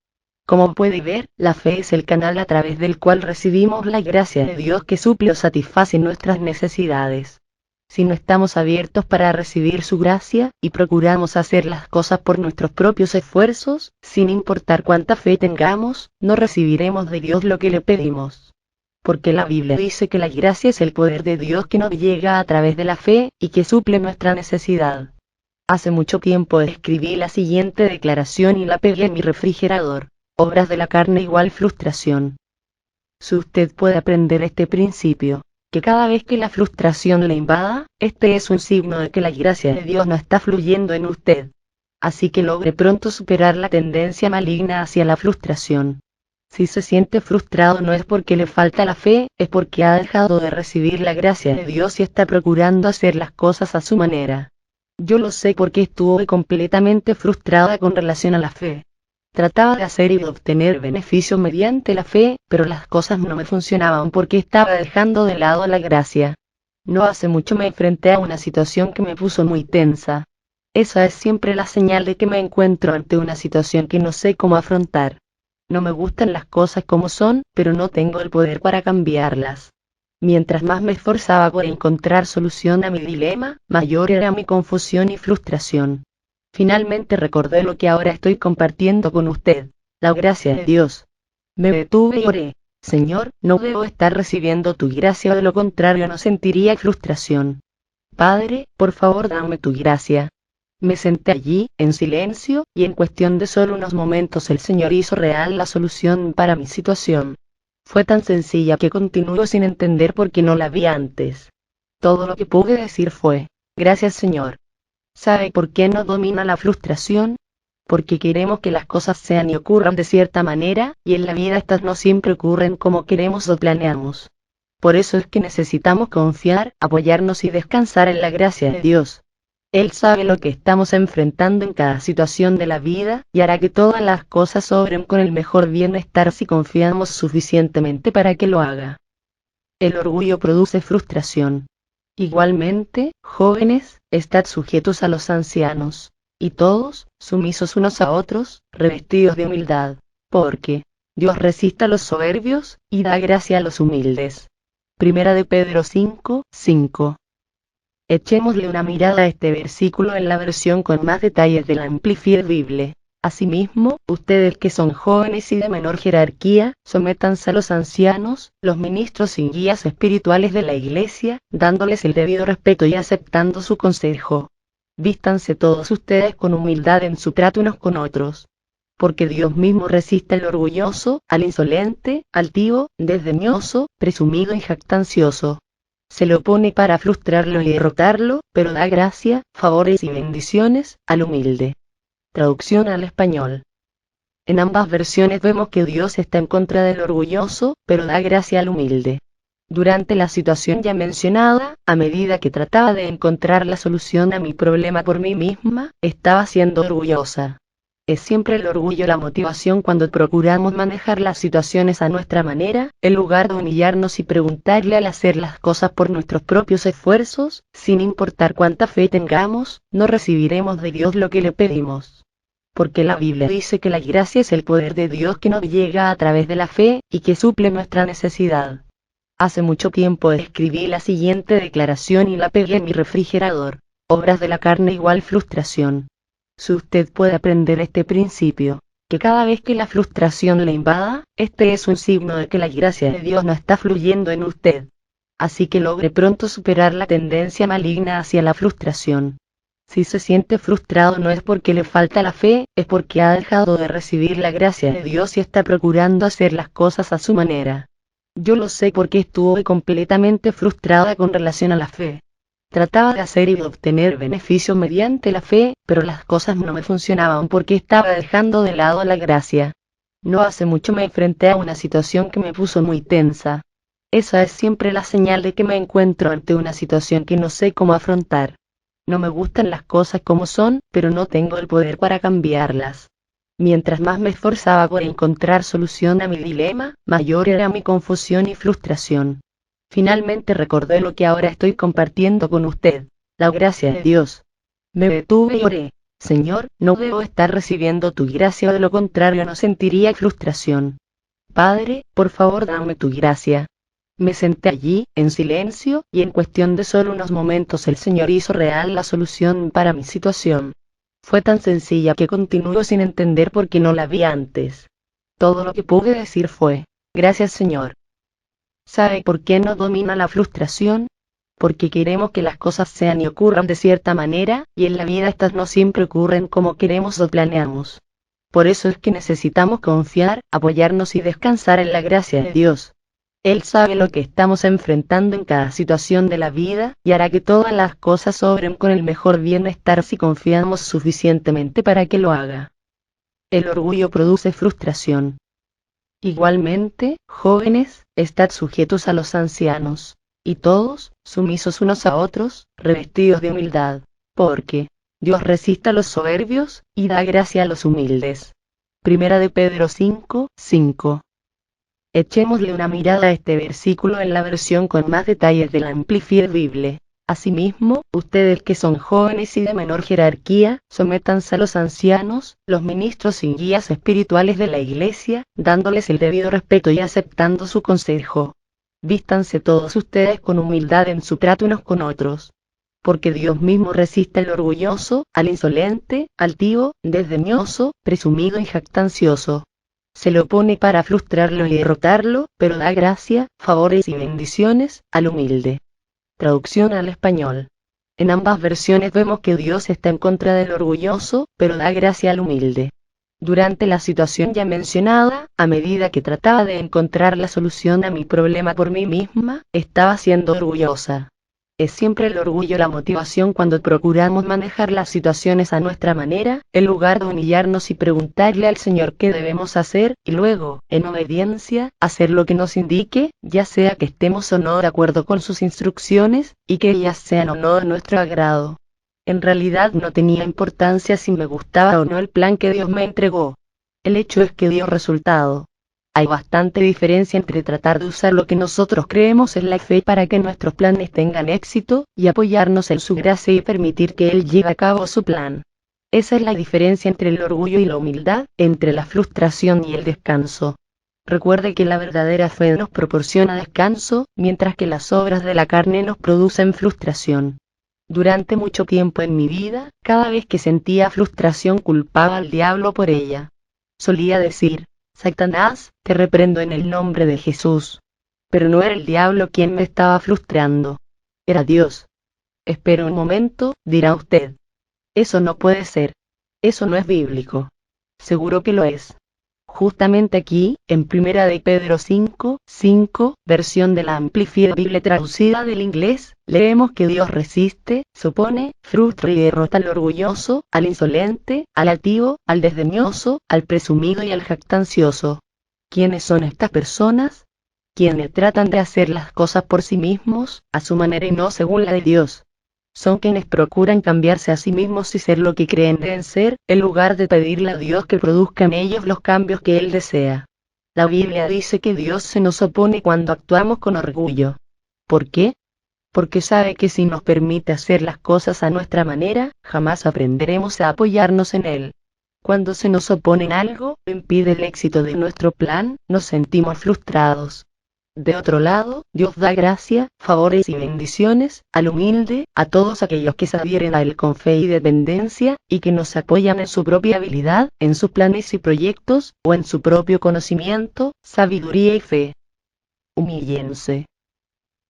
Speaker 1: Como puede ver, la fe es el canal a través del cual recibimos la gracia de Dios que suple o satisface nuestras necesidades. Si no estamos abiertos para recibir su gracia, y procuramos hacer las cosas por nuestros propios esfuerzos, sin importar cuánta fe tengamos, no recibiremos de Dios lo que le pedimos. Porque la Biblia dice que la gracia es el poder de Dios que nos llega a través de la fe, y que suple nuestra necesidad. Hace mucho tiempo escribí la siguiente declaración y la pegué en mi refrigerador. Obras de la carne igual frustración. Si usted puede aprender este principio, que cada vez que la frustración le invada, este es un signo de que la gracia de Dios no está fluyendo en usted. Así que logre pronto superar la tendencia maligna hacia la frustración. Si se siente frustrado no es porque le falta la fe, es porque ha dejado de recibir la gracia de Dios y está procurando hacer las cosas a su manera. Yo lo sé porque estuve completamente frustrada con relación a la fe. Trataba de hacer y de obtener beneficios mediante la fe, pero las cosas no me funcionaban porque estaba dejando de lado la gracia. No hace mucho me enfrenté a una situación que me puso muy tensa. Esa es siempre la señal de que me encuentro ante una situación que no sé cómo afrontar. No me gustan las cosas como son, pero no tengo el poder para cambiarlas. Mientras más me esforzaba por encontrar solución a mi dilema, mayor era mi confusión y frustración. Finalmente recordé lo que ahora estoy compartiendo con usted, la gracia de Dios. Me detuve y oré, Señor, no debo estar recibiendo tu gracia o de lo contrario no sentiría frustración. Padre, por favor dame tu gracia. Me senté allí, en silencio, y en cuestión de solo unos momentos el Señor hizo real la solución para mi situación. Fue tan sencilla que continúo sin entender por qué no la vi antes. Todo lo que pude decir fue, gracias Señor. ¿Sabe por qué nos domina la frustración? Porque queremos que las cosas sean y ocurran de cierta manera, y en la vida estas no siempre ocurren como queremos o planeamos. Por eso es que necesitamos confiar, apoyarnos y descansar en la gracia de Dios. Él sabe lo que estamos enfrentando en cada situación de la vida, y hará que todas las cosas obren con el mejor bienestar si confiamos suficientemente para que lo haga. El orgullo produce frustración. Igualmente, jóvenes, estad sujetos a los ancianos, y todos, sumisos unos a otros, revestidos de humildad, porque Dios resiste a los soberbios, y da gracia a los humildes. Primera de Pedro 5:5. Echémosle una mirada a este versículo en la versión con más detalles de la Amplified Bible. Asimismo, ustedes que son jóvenes y de menor jerarquía, sométanse a los ancianos, los ministros y guías espirituales de la iglesia, dándoles el debido respeto y aceptando su consejo. Vístanse todos ustedes con humildad en su trato unos con otros. Porque Dios mismo resiste al orgulloso, al insolente, altivo, desdeñoso, presumido y jactancioso. Se le opone para frustrarlo y derrotarlo, pero da gracia, favores y bendiciones, al humilde. Traducción al español. En ambas versiones vemos que Dios está en contra del orgulloso, pero da gracia al humilde. Durante la situación ya mencionada, a medida que trataba de encontrar la solución a mi problema por mí misma, estaba siendo orgullosa. Es siempre el orgullo la motivación cuando procuramos manejar las situaciones a nuestra manera, en lugar de humillarnos y preguntarle al hacer las cosas por nuestros propios esfuerzos, sin importar cuánta fe tengamos, no recibiremos de Dios lo que le pedimos. Porque la Biblia dice que la gracia es el poder de Dios que nos llega a través de la fe, y que suple nuestra necesidad. Hace mucho tiempo escribí la siguiente declaración y la pegué en mi refrigerador. Obras de la carne igual frustración. Si usted puede aprender este principio, que cada vez que la frustración le invada, este es un signo de que la gracia de Dios no está fluyendo en usted. Así que logre pronto superar la tendencia maligna hacia la frustración. Si se siente frustrado no es porque le falta la fe, es porque ha dejado de recibir la gracia de Dios y está procurando hacer las cosas a su manera. Yo lo sé porque estuve completamente frustrada con relación a la fe. Trataba de hacer y de obtener beneficios mediante la fe, pero las cosas no me funcionaban porque estaba dejando de lado la gracia. No hace mucho me enfrenté a una situación que me puso muy tensa. Esa es siempre la señal de que me encuentro ante una situación que no sé cómo afrontar. No me gustan las cosas como son, pero no tengo el poder para cambiarlas. Mientras más me esforzaba por encontrar solución a mi dilema, mayor era mi confusión y frustración. Finalmente recordé lo que ahora estoy compartiendo con usted, la gracia de Dios. Me detuve y oré, Señor, no debo estar recibiendo tu gracia o de lo contrario no sentiría frustración. Padre, por favor dame tu gracia. Me senté allí, en silencio, y en cuestión de solo unos momentos el Señor hizo real la solución para mi situación. Fue tan sencilla que continúo sin entender por qué no la vi antes. Todo lo que pude decir fue, gracias Señor. ¿Sabe por qué nos domina la frustración? Porque queremos que las cosas sean y ocurran de cierta manera, y en la vida estas no siempre ocurren como queremos o planeamos. Por eso es que necesitamos confiar, apoyarnos y descansar en la gracia de Dios. Él sabe lo que estamos enfrentando en cada situación de la vida, y hará que todas las cosas obren con el mejor bienestar si confiamos suficientemente para que lo haga. El orgullo produce frustración. Igualmente, jóvenes, estad sujetos a los ancianos, y todos, sumisos unos a otros, revestidos de humildad, porque Dios resiste a los soberbios, y da gracia a los humildes. Primera de Pedro 5:5. Echémosle una mirada a este versículo en la versión con más detalles de la Amplified Bible. Asimismo, ustedes que son jóvenes y de menor jerarquía, sométanse a los ancianos, los ministros y guías espirituales de la iglesia, dándoles el debido respeto y aceptando su consejo. Vístanse todos ustedes con humildad en su trato unos con otros. Porque Dios mismo resiste al orgulloso, al insolente, altivo, desdeñoso, presumido y jactancioso. Se le opone para frustrarlo y derrotarlo, pero da gracia, favores y bendiciones al humilde. Traducción al español. En ambas versiones vemos que Dios está en contra del orgulloso, pero da gracia al humilde. Durante la situación ya mencionada, a medida que trataba de encontrar la solución a mi problema por mí misma, estaba siendo orgullosa. Es siempre el orgullo la motivación cuando procuramos manejar las situaciones a nuestra manera, en lugar de humillarnos y preguntarle al Señor qué debemos hacer, y luego, en obediencia, hacer lo que nos indique, ya sea que estemos o no de acuerdo con sus instrucciones, y que ellas sean o no de nuestro agrado. En realidad no tenía importancia si me gustaba o no el plan que Dios me entregó. El hecho es que dio resultado. Hay bastante diferencia entre tratar de usar lo que nosotros creemos en la fe para que nuestros planes tengan éxito, y apoyarnos en su gracia y permitir que Él lleve a cabo su plan. Esa es la diferencia entre el orgullo y la humildad, entre la frustración y el descanso. Recuerde que la verdadera fe nos proporciona descanso, mientras que las obras de la carne nos producen frustración. Durante mucho tiempo en mi vida, cada vez que sentía frustración culpaba al diablo por ella. Solía decir, Satanás, te reprendo en el nombre de Jesús. Pero no era el diablo quien me estaba frustrando. Era Dios. Espera un momento, dirá usted. Eso no puede ser. Eso no es bíblico. Seguro que lo es. Justamente aquí, en Primera de Pedro 5:5, versión de la Amplified Bible traducida del inglés, leemos que Dios resiste, se opone, frustra y derrota al orgulloso, al insolente, al altivo, al desdeñoso, al presumido y al jactancioso. ¿Quiénes son estas personas? Quienes tratan de hacer las cosas por sí mismos, a su manera y no según la de Dios. Son quienes procuran cambiarse a sí mismos y ser lo que creen deben ser, en lugar de pedirle a Dios que produzca en ellos los cambios que Él desea. La Biblia dice que Dios se nos opone cuando actuamos con orgullo. ¿Por qué? Porque sabe que si nos permite hacer las cosas a nuestra manera, jamás aprenderemos a apoyarnos en Él. Cuando se nos opone en algo, impide el éxito de nuestro plan, nos sentimos frustrados. De otro lado, Dios da gracia, favores y bendiciones, al humilde, a todos aquellos que se adhieren a Él con fe y dependencia, y que nos apoyan en su propia habilidad, en sus planes y proyectos, o en su propio conocimiento, sabiduría y fe. Humíllense.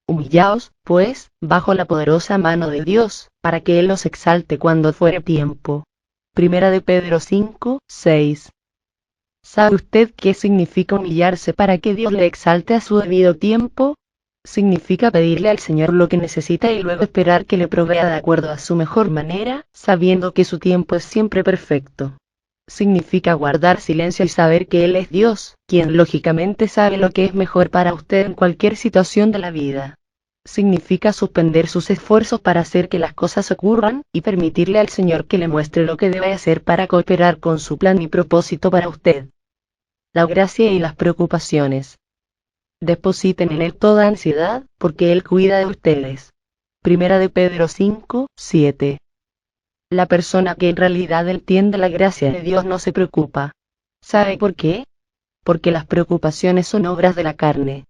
Speaker 1: Humillaos, pues, bajo la poderosa mano de Dios, para que Él os exalte cuando fuere tiempo. Primera de Pedro 5:6. ¿Sabe usted qué significa humillarse para que Dios le exalte a su debido tiempo? Significa pedirle al Señor lo que necesita y luego esperar que le provea de acuerdo a su mejor manera, sabiendo que su tiempo es siempre perfecto. Significa guardar silencio y saber que Él es Dios, quien lógicamente sabe lo que es mejor para usted en cualquier situación de la vida. Significa suspender sus esfuerzos para hacer que las cosas ocurran, y permitirle al Señor que le muestre lo que debe hacer para cooperar con su plan y propósito para usted. La gracia y las preocupaciones. Depositen en Él toda ansiedad, porque Él cuida de ustedes. Primera de Pedro 5:7. La persona que en realidad entiende la gracia de Dios no se preocupa. ¿Sabe por qué? Porque las preocupaciones son obras de la carne.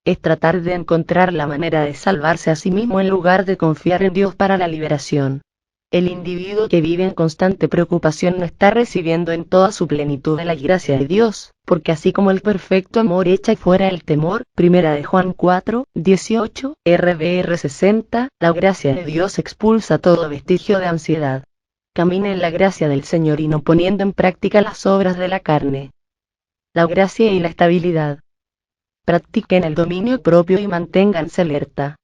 Speaker 1: es tratar de encontrar la manera de salvarse a sí mismo en lugar de confiar en Dios para la liberación. El individuo que vive en constante preocupación no está recibiendo en toda su plenitud de la gracia de Dios, porque así como el perfecto amor echa fuera el temor, 1 de Juan 4, 18, RBR 60, la gracia de Dios expulsa todo vestigio de ansiedad. Camina en la gracia del Señor y no poniendo en práctica las obras de la carne. La gracia y la estabilidad. Practiquen el dominio propio y manténganse alerta.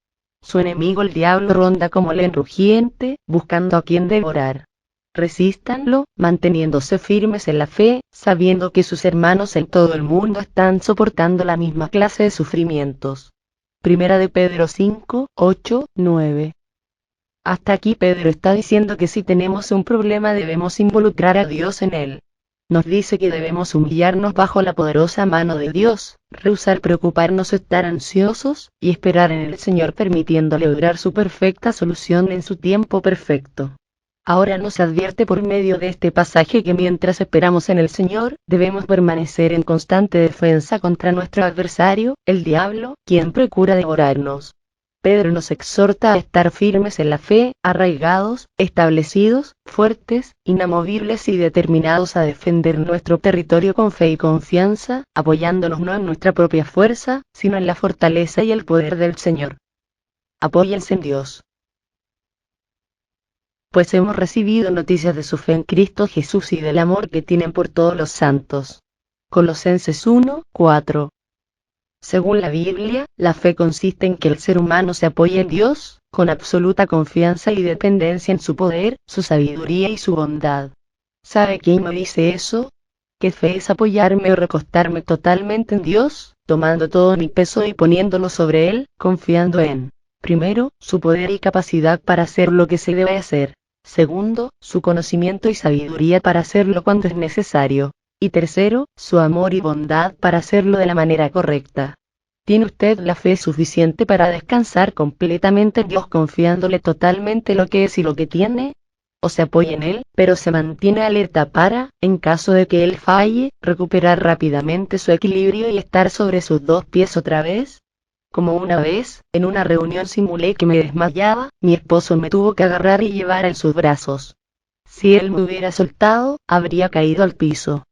Speaker 1: Su enemigo el diablo ronda como león rugiente, buscando a quien devorar. Resístanlo, manteniéndose firmes en la fe, sabiendo que sus hermanos en todo el mundo están soportando la misma clase de sufrimientos. 1 de Pedro 5, 8, 9. Hasta aquí Pedro está diciendo que si tenemos un problema debemos involucrar a Dios en él. Nos dice que debemos humillarnos bajo la poderosa mano de Dios, rehusar preocuparnos o estar ansiosos, y esperar en el Señor permitiéndole obrar su perfecta solución en su tiempo perfecto. Ahora nos advierte por medio de este pasaje que mientras esperamos en el Señor, debemos permanecer en constante defensa contra nuestro adversario, el diablo, quien procura devorarnos. Pedro nos exhorta a estar firmes en la fe, arraigados, establecidos, fuertes, inamovibles y determinados a defender nuestro territorio con fe y confianza, apoyándonos no en nuestra propia fuerza, sino en la fortaleza y el poder del Señor. Apóyense en Dios. Pues hemos recibido noticias de su fe en Cristo Jesús y del amor que tienen por todos los santos. Colosenses 1, 4. Según la Biblia, la fe consiste en que el ser humano se apoye en Dios, con absoluta confianza y dependencia en su poder, su sabiduría y su bondad. ¿Sabe quién me dice eso? ¿Qué fe es apoyarme o recostarme totalmente en Dios, tomando todo mi peso y poniéndolo sobre Él, confiando en, primero, su poder y capacidad para hacer lo que se debe hacer; segundo, su conocimiento y sabiduría para hacerlo cuando es necesario; y tercero, su amor y bondad para hacerlo de la manera correcta. ¿Tiene usted la fe suficiente para descansar completamente en Dios confiándole totalmente lo que es y lo que tiene? ¿O se apoya en Él, pero se mantiene alerta para, en caso de que Él falle, recuperar rápidamente su equilibrio y estar sobre sus dos pies otra vez? Como una vez, en una reunión simulé que me desmayaba, mi esposo me tuvo que agarrar y llevar en sus brazos. Si él me hubiera soltado, habría caído al piso.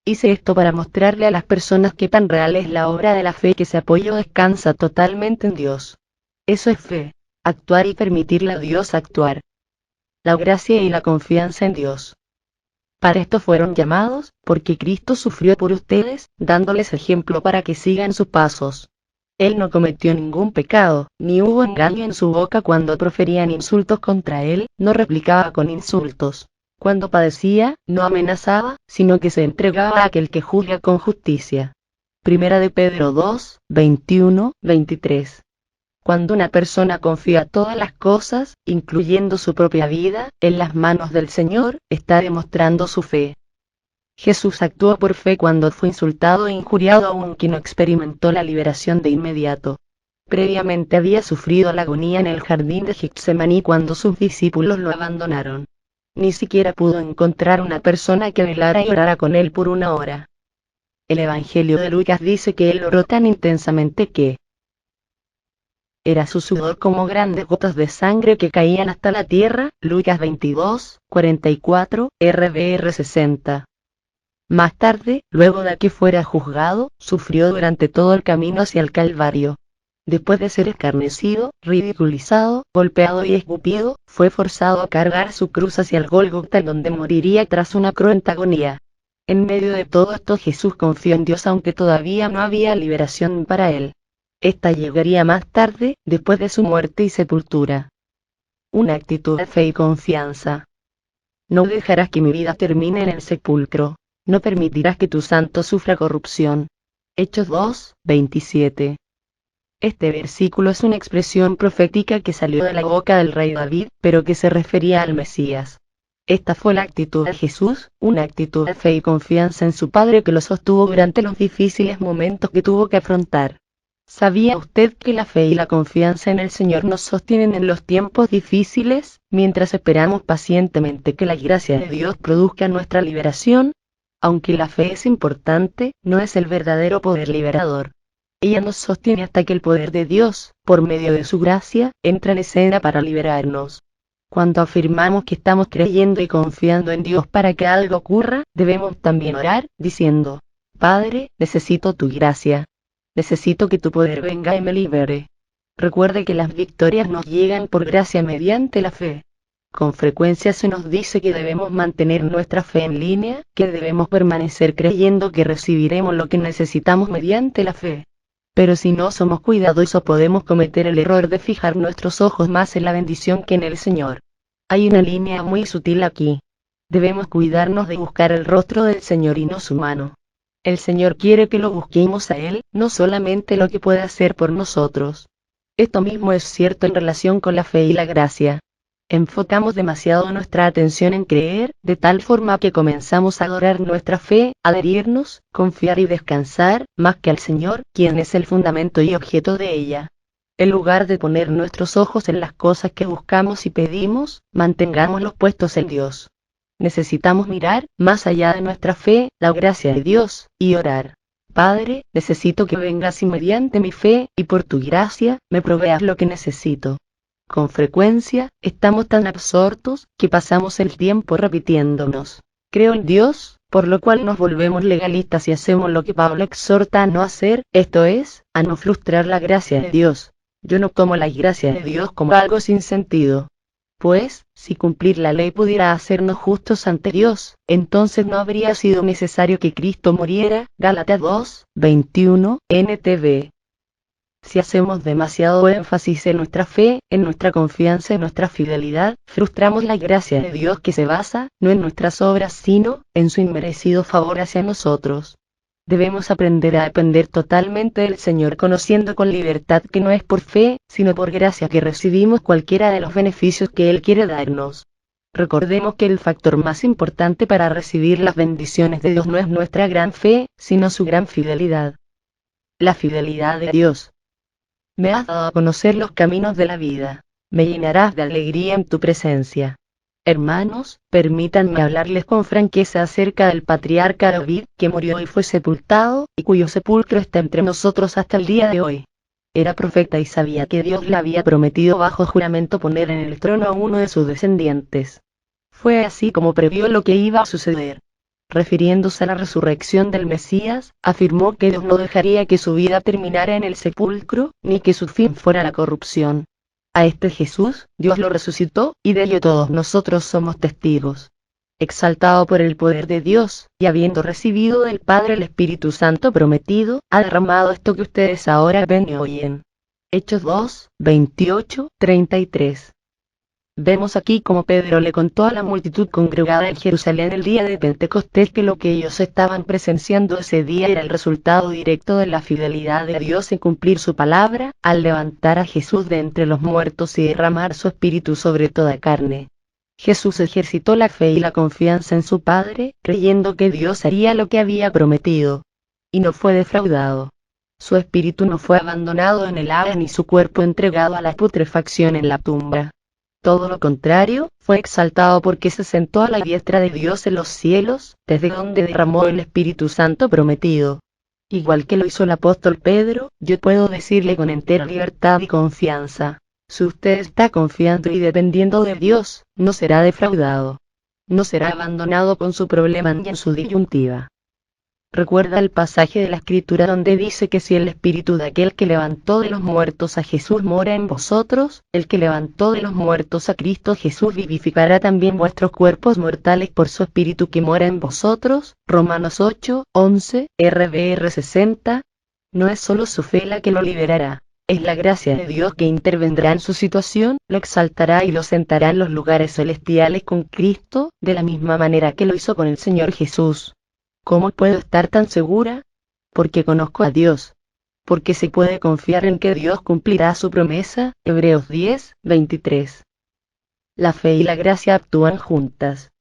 Speaker 1: Hice esto para mostrarle a las personas que tan real es la obra de la fe que se apoya o descansa totalmente en Dios. Eso es fe. Actuar y permitirle a Dios actuar. La gracia y la confianza en Dios. Para esto fueron llamados, porque Cristo sufrió por ustedes, dándoles ejemplo para que sigan sus pasos. Él no cometió ningún pecado, ni hubo engaño en su boca cuando proferían insultos contra él, no replicaba con insultos. Cuando padecía, no amenazaba, sino que se entregaba a aquel que juzga con justicia. 1 de Pedro 2, 21, 23. Cuando una persona confía todas las cosas, incluyendo su propia vida, en las manos del Señor, está demostrando su fe. Jesús actuó por fe cuando fue insultado e injuriado aunque no experimentó la liberación de inmediato. Previamente había sufrido la agonía en el jardín de Getsemaní cuando sus discípulos lo abandonaron. Ni siquiera pudo encontrar una persona que velara y orara con él por una hora. El Evangelio de Lucas dice que él oró tan intensamente que era su sudor como grandes gotas de sangre que caían hasta la tierra. Lucas 22, 44, RBR 60. Más tarde, luego de que fuera juzgado, sufrió durante todo el camino hacia el Calvario. Después de ser escarnecido, ridiculizado, golpeado y escupido, fue forzado a cargar su cruz hacia el Gólgota donde moriría tras una cruenta agonía. En medio de todo esto Jesús confió en Dios aunque todavía no había liberación para él. Esta llegaría más tarde, después de su muerte y sepultura. Una actitud de fe y confianza. No dejarás que mi vida termine en el sepulcro. No permitirás que tu santo sufra corrupción. Hechos 2, 27. Este versículo es una expresión profética que salió de la boca del rey David, pero que se refería al Mesías. Esta fue la actitud de Jesús, una actitud de fe y confianza en su Padre que lo sostuvo durante los difíciles momentos que tuvo que afrontar. ¿Sabía usted que la fe y la confianza en el Señor nos sostienen en los tiempos difíciles, mientras esperamos pacientemente que la gracia de Dios produzca nuestra liberación? Aunque la fe es importante, no es el verdadero poder liberador. Ella nos sostiene hasta que el poder de Dios, por medio de su gracia, entra en escena para liberarnos. Cuando afirmamos que estamos creyendo y confiando en Dios para que algo ocurra, debemos también orar, diciendo: Padre, necesito tu gracia. Necesito que tu poder venga y me libere. Recuerde que las victorias nos llegan por gracia mediante la fe. Con frecuencia se nos dice que debemos mantener nuestra fe en línea, que debemos permanecer creyendo que recibiremos lo que necesitamos mediante la fe. Pero si no somos cuidadosos podemos cometer el error de fijar nuestros ojos más en la bendición que en el Señor. Hay una línea muy sutil aquí. Debemos cuidarnos de buscar el rostro del Señor y no su mano. El Señor quiere que lo busquemos a Él, no solamente lo que puede hacer por nosotros. Esto mismo es cierto en relación con la fe y la gracia. Enfocamos demasiado nuestra atención en creer, de tal forma que comenzamos a adorar nuestra fe, adherirnos, confiar y descansar, más que al Señor, quien es el fundamento y objeto de ella. En lugar de poner nuestros ojos en las cosas que buscamos y pedimos, mantengámoslos puestos en Dios. Necesitamos mirar, más allá de nuestra fe, la gracia de Dios, y orar: Padre, necesito que vengas y mediante mi fe, y por tu gracia, me proveas lo que necesito. Con frecuencia, estamos tan absortos, que pasamos el tiempo repitiéndonos: creo en Dios, por lo cual nos volvemos legalistas y hacemos lo que Pablo exhorta a no hacer, esto es, a no frustrar la gracia de Dios. Yo no tomo la gracia de Dios como algo sin sentido. Pues, si cumplir la ley pudiera hacernos justos ante Dios, entonces no habría sido necesario que Cristo muriera. Gálatas 2:21, NTV. Si hacemos demasiado énfasis en nuestra fe, en nuestra confianza, en nuestra fidelidad, frustramos la gracia de Dios que se basa, no en nuestras obras sino, en su inmerecido favor hacia nosotros. Debemos aprender a depender totalmente del Señor, conociendo con libertad que no es por fe, sino por gracia que recibimos cualquiera de los beneficios que Él quiere darnos. Recordemos que el factor más importante para recibir las bendiciones de Dios no es nuestra gran fe, sino su gran fidelidad. La fidelidad de Dios. Me has dado a conocer los caminos de la vida. Me llenarás de alegría en tu presencia. Hermanos, permítanme hablarles con franqueza acerca del patriarca David, que murió y fue sepultado, y cuyo sepulcro está entre nosotros hasta el día de hoy. Era profeta y sabía que Dios le había prometido bajo juramento poner en el trono a uno de sus descendientes. Fue así como previó lo que iba a suceder. Refiriéndose a la resurrección del Mesías, afirmó que Dios no dejaría que su vida terminara en el sepulcro, ni que su fin fuera la corrupción. A este Jesús, Dios lo resucitó, y de ello todos nosotros somos testigos. Exaltado por el poder de Dios, y habiendo recibido del Padre el Espíritu Santo prometido, ha derramado esto que ustedes ahora ven y oyen. Hechos 2:28-33. Vemos aquí como Pedro le contó a la multitud congregada en Jerusalén el día de Pentecostés que lo que ellos estaban presenciando ese día era el resultado directo de la fidelidad de Dios en cumplir su palabra, al levantar a Jesús de entre los muertos y derramar su espíritu sobre toda carne. Jesús ejercitó la fe y la confianza en su Padre, creyendo que Dios haría lo que había prometido. Y no fue defraudado. Su espíritu no fue abandonado en el Hades ni su cuerpo entregado a la putrefacción en la tumba. Todo lo contrario, fue exaltado porque se sentó a la diestra de Dios en los cielos, desde donde derramó el Espíritu Santo prometido. Igual que lo hizo el apóstol Pedro, yo puedo decirle con entera libertad y confianza: si usted está confiando y dependiendo de Dios, no será defraudado. No será abandonado con su problema ni en su disyuntiva. Recuerda el pasaje de la Escritura donde dice que si el Espíritu de aquel que levantó de los muertos a Jesús mora en vosotros, el que levantó de los muertos a Cristo Jesús vivificará también vuestros cuerpos mortales por su Espíritu que mora en vosotros. Romanos 8:11, RVR 60. No es solo su fe la que lo liberará. Es la gracia de Dios que intervendrá en su situación, lo exaltará y lo sentará en los lugares celestiales con Cristo, de la misma manera que lo hizo con el Señor Jesús. ¿Cómo puedo estar tan segura? Porque conozco a Dios. Porque se puede confiar en que Dios cumplirá su promesa. Hebreos 10:23. La fe y la gracia actúan juntas.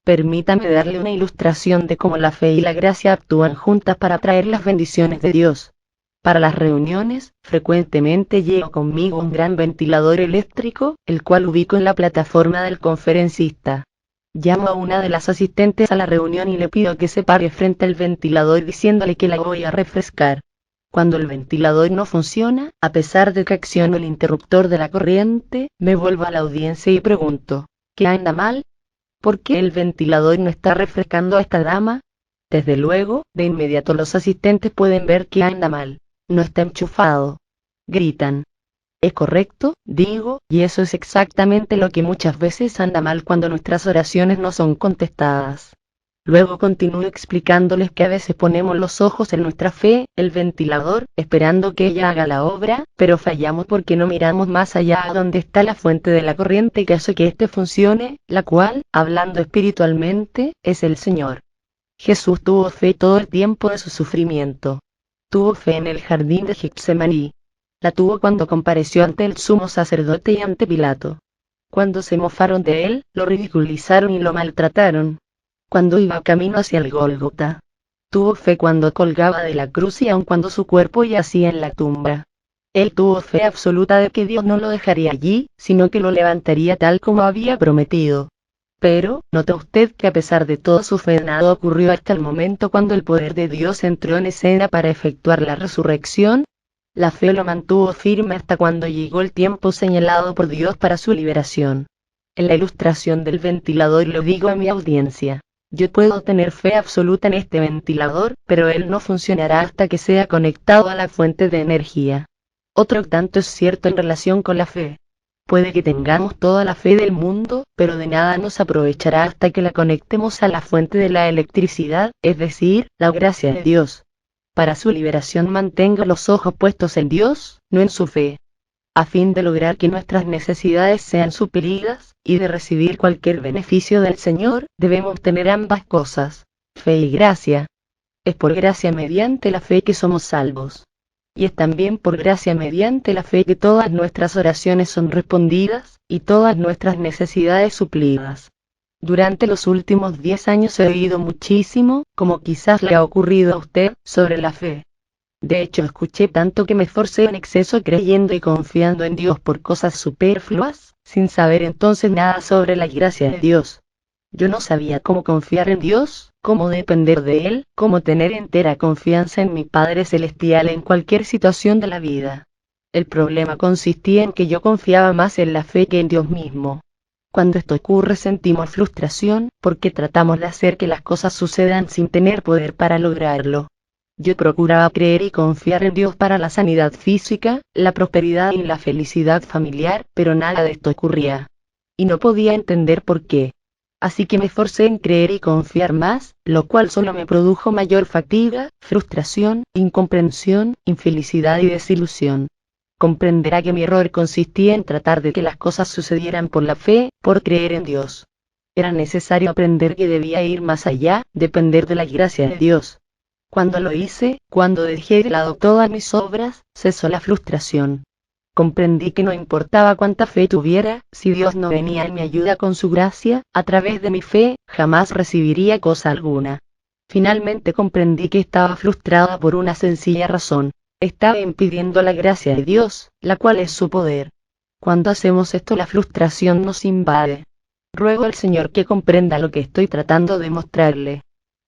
Speaker 1: Permítame darle una ilustración de cómo la fe y la gracia actúan juntas para traer las bendiciones de Dios. Para las reuniones, frecuentemente llevo conmigo un gran ventilador eléctrico, el cual ubico en la plataforma del conferencista. Llamo a una de las asistentes a la reunión y le pido que se pare frente al ventilador diciéndole que la voy a refrescar. Cuando el ventilador no funciona, a pesar de que acciono el interruptor de la corriente, me vuelvo a la audiencia y pregunto, ¿qué anda mal? ¿Por qué el ventilador no está refrescando a esta dama? Desde luego, de inmediato los asistentes pueden ver que anda mal. No está enchufado. Gritan. Es correcto, digo, y eso es exactamente lo que muchas veces anda mal cuando nuestras oraciones no son contestadas. Luego continúo explicándoles que a veces ponemos los ojos en nuestra fe, el ventilador, esperando que ella haga la obra, pero fallamos porque no miramos más allá a donde está la fuente de la corriente que hace que éste funcione, la cual, hablando espiritualmente, es el Señor. Jesús tuvo fe todo el tiempo de su sufrimiento. Tuvo fe en el jardín de Getsemaní. La tuvo cuando compareció ante el sumo sacerdote y ante Pilato. Cuando se mofaron de él, lo ridiculizaron y lo maltrataron. Cuando iba camino hacia el Gólgota. Tuvo fe cuando colgaba de la cruz y aun cuando su cuerpo yacía en la tumba. Él tuvo fe absoluta de que Dios no lo dejaría allí, sino que lo levantaría tal como había prometido. Pero, ¿nota usted que a pesar de todo su fe nada ocurrió hasta el momento cuando el poder de Dios entró en escena para efectuar la resurrección? La fe lo mantuvo firme hasta cuando llegó el tiempo señalado por Dios para su liberación. En la ilustración del ventilador le digo a mi audiencia, yo puedo tener fe absoluta en este ventilador, pero él no funcionará hasta que sea conectado a la fuente de energía. Otro tanto es cierto en relación con la fe. Puede que tengamos toda la fe del mundo, pero de nada nos aprovechará hasta que la conectemos a la fuente de la electricidad, es decir, la gracia de Dios. Para su liberación mantenga los ojos puestos en Dios, no en su fe. A fin de lograr que nuestras necesidades sean suplidas, y de recibir cualquier beneficio del Señor, debemos tener ambas cosas, fe y gracia. Es por gracia mediante la fe que somos salvos. Y es también por gracia mediante la fe que todas nuestras oraciones son respondidas, y todas nuestras necesidades suplidas. Durante los últimos 10 años he oído muchísimo, como quizás le ha ocurrido a usted, sobre la fe. De hecho, escuché tanto que me esforcé en exceso creyendo y confiando en Dios por cosas superfluas, sin saber entonces nada sobre la gracia de Dios. Yo no sabía cómo confiar en Dios, cómo depender de Él, cómo tener entera confianza en mi Padre Celestial en cualquier situación de la vida. El problema consistía en que yo confiaba más en la fe que en Dios mismo. Cuando esto ocurre sentimos frustración, porque tratamos de hacer que las cosas sucedan sin tener poder para lograrlo. Yo procuraba creer y confiar en Dios para la sanidad física, la prosperidad y la felicidad familiar, pero nada de esto ocurría. Y no podía entender por qué. Así que me esforcé en creer y confiar más, lo cual solo me produjo mayor fatiga, frustración, incomprensión, infelicidad y desilusión. Comprenderá que mi error consistía en tratar de que las cosas sucedieran por la fe, por creer en Dios. Era necesario aprender que debía ir más allá, depender de la gracia de Dios. Cuando lo hice, cuando dejé de lado todas mis obras, cesó la frustración. Comprendí que no importaba cuánta fe tuviera, si Dios no venía en mi ayuda con su gracia, a través de mi fe, jamás recibiría cosa alguna. Finalmente comprendí que estaba frustrada por una sencilla razón. Estaba impidiendo la gracia de Dios, la cual es su poder. Cuando hacemos esto la frustración nos invade. Ruego al Señor que comprenda lo que estoy tratando de mostrarle.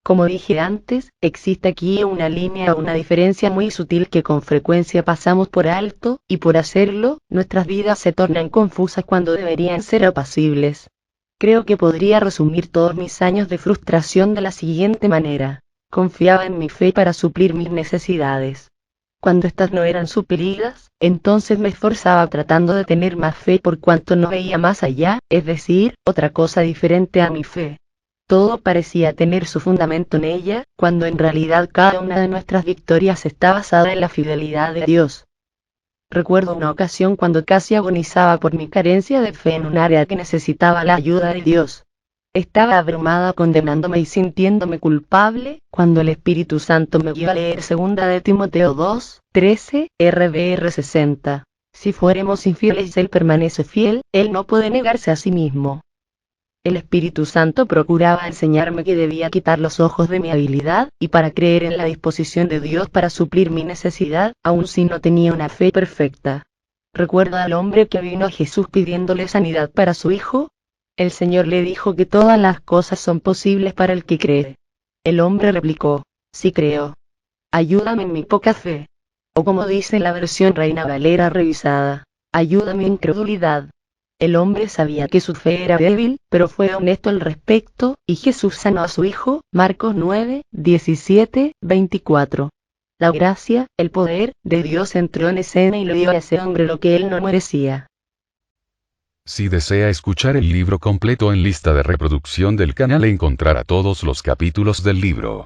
Speaker 1: Como dije antes, existe aquí una línea o una diferencia muy sutil que con frecuencia pasamos por alto, y por hacerlo, nuestras vidas se tornan confusas cuando deberían ser apacibles. Creo que podría resumir todos mis años de frustración de la siguiente manera. Confiaba en mi fe para suplir mis necesidades. Cuando estas no eran suplidas, entonces me esforzaba tratando de tener más fe por cuanto no veía más allá, es decir, otra cosa diferente a mi fe. Todo parecía tener su fundamento en ella, cuando en realidad cada una de nuestras victorias está basada en la fidelidad de Dios. Recuerdo una ocasión cuando casi agonizaba por mi carencia de fe en un área que necesitaba la ayuda de Dios. Estaba abrumada condenándome y sintiéndome culpable, cuando el Espíritu Santo me guió a leer 2 de Timoteo 2, 13, RVR 60. Si fuéremos infieles Él permanece fiel, Él no puede negarse a sí mismo. El Espíritu Santo procuraba enseñarme que debía quitar los ojos de mi habilidad, y para creer en la disposición de Dios para suplir mi necesidad, aun si no tenía una fe perfecta. ¿Recuerda al hombre que vino a Jesús pidiéndole sanidad para su hijo? El Señor le dijo que todas las cosas son posibles para el que cree. El hombre replicó, sí creo. Ayúdame en mi poca fe. O como dice la versión Reina Valera revisada, ayuda mi incredulidad. El hombre sabía que su fe era débil, pero fue honesto al respecto, y Jesús sanó a su hijo, Marcos 9, 17, 24. La gracia, el poder, de Dios entró en escena y le dio a ese hombre lo que él no merecía.
Speaker 2: Si desea escuchar el libro completo en lista de reproducción del canal encontrará todos los capítulos del libro.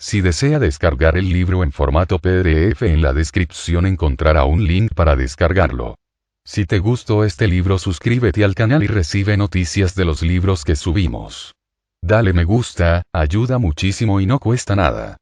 Speaker 2: Si desea descargar el libro en formato PDF en la descripción encontrará un link para descargarlo. Si te gustó este libro suscríbete al canal y recibe noticias de los libros que subimos. Dale me gusta, ayuda muchísimo y no cuesta nada.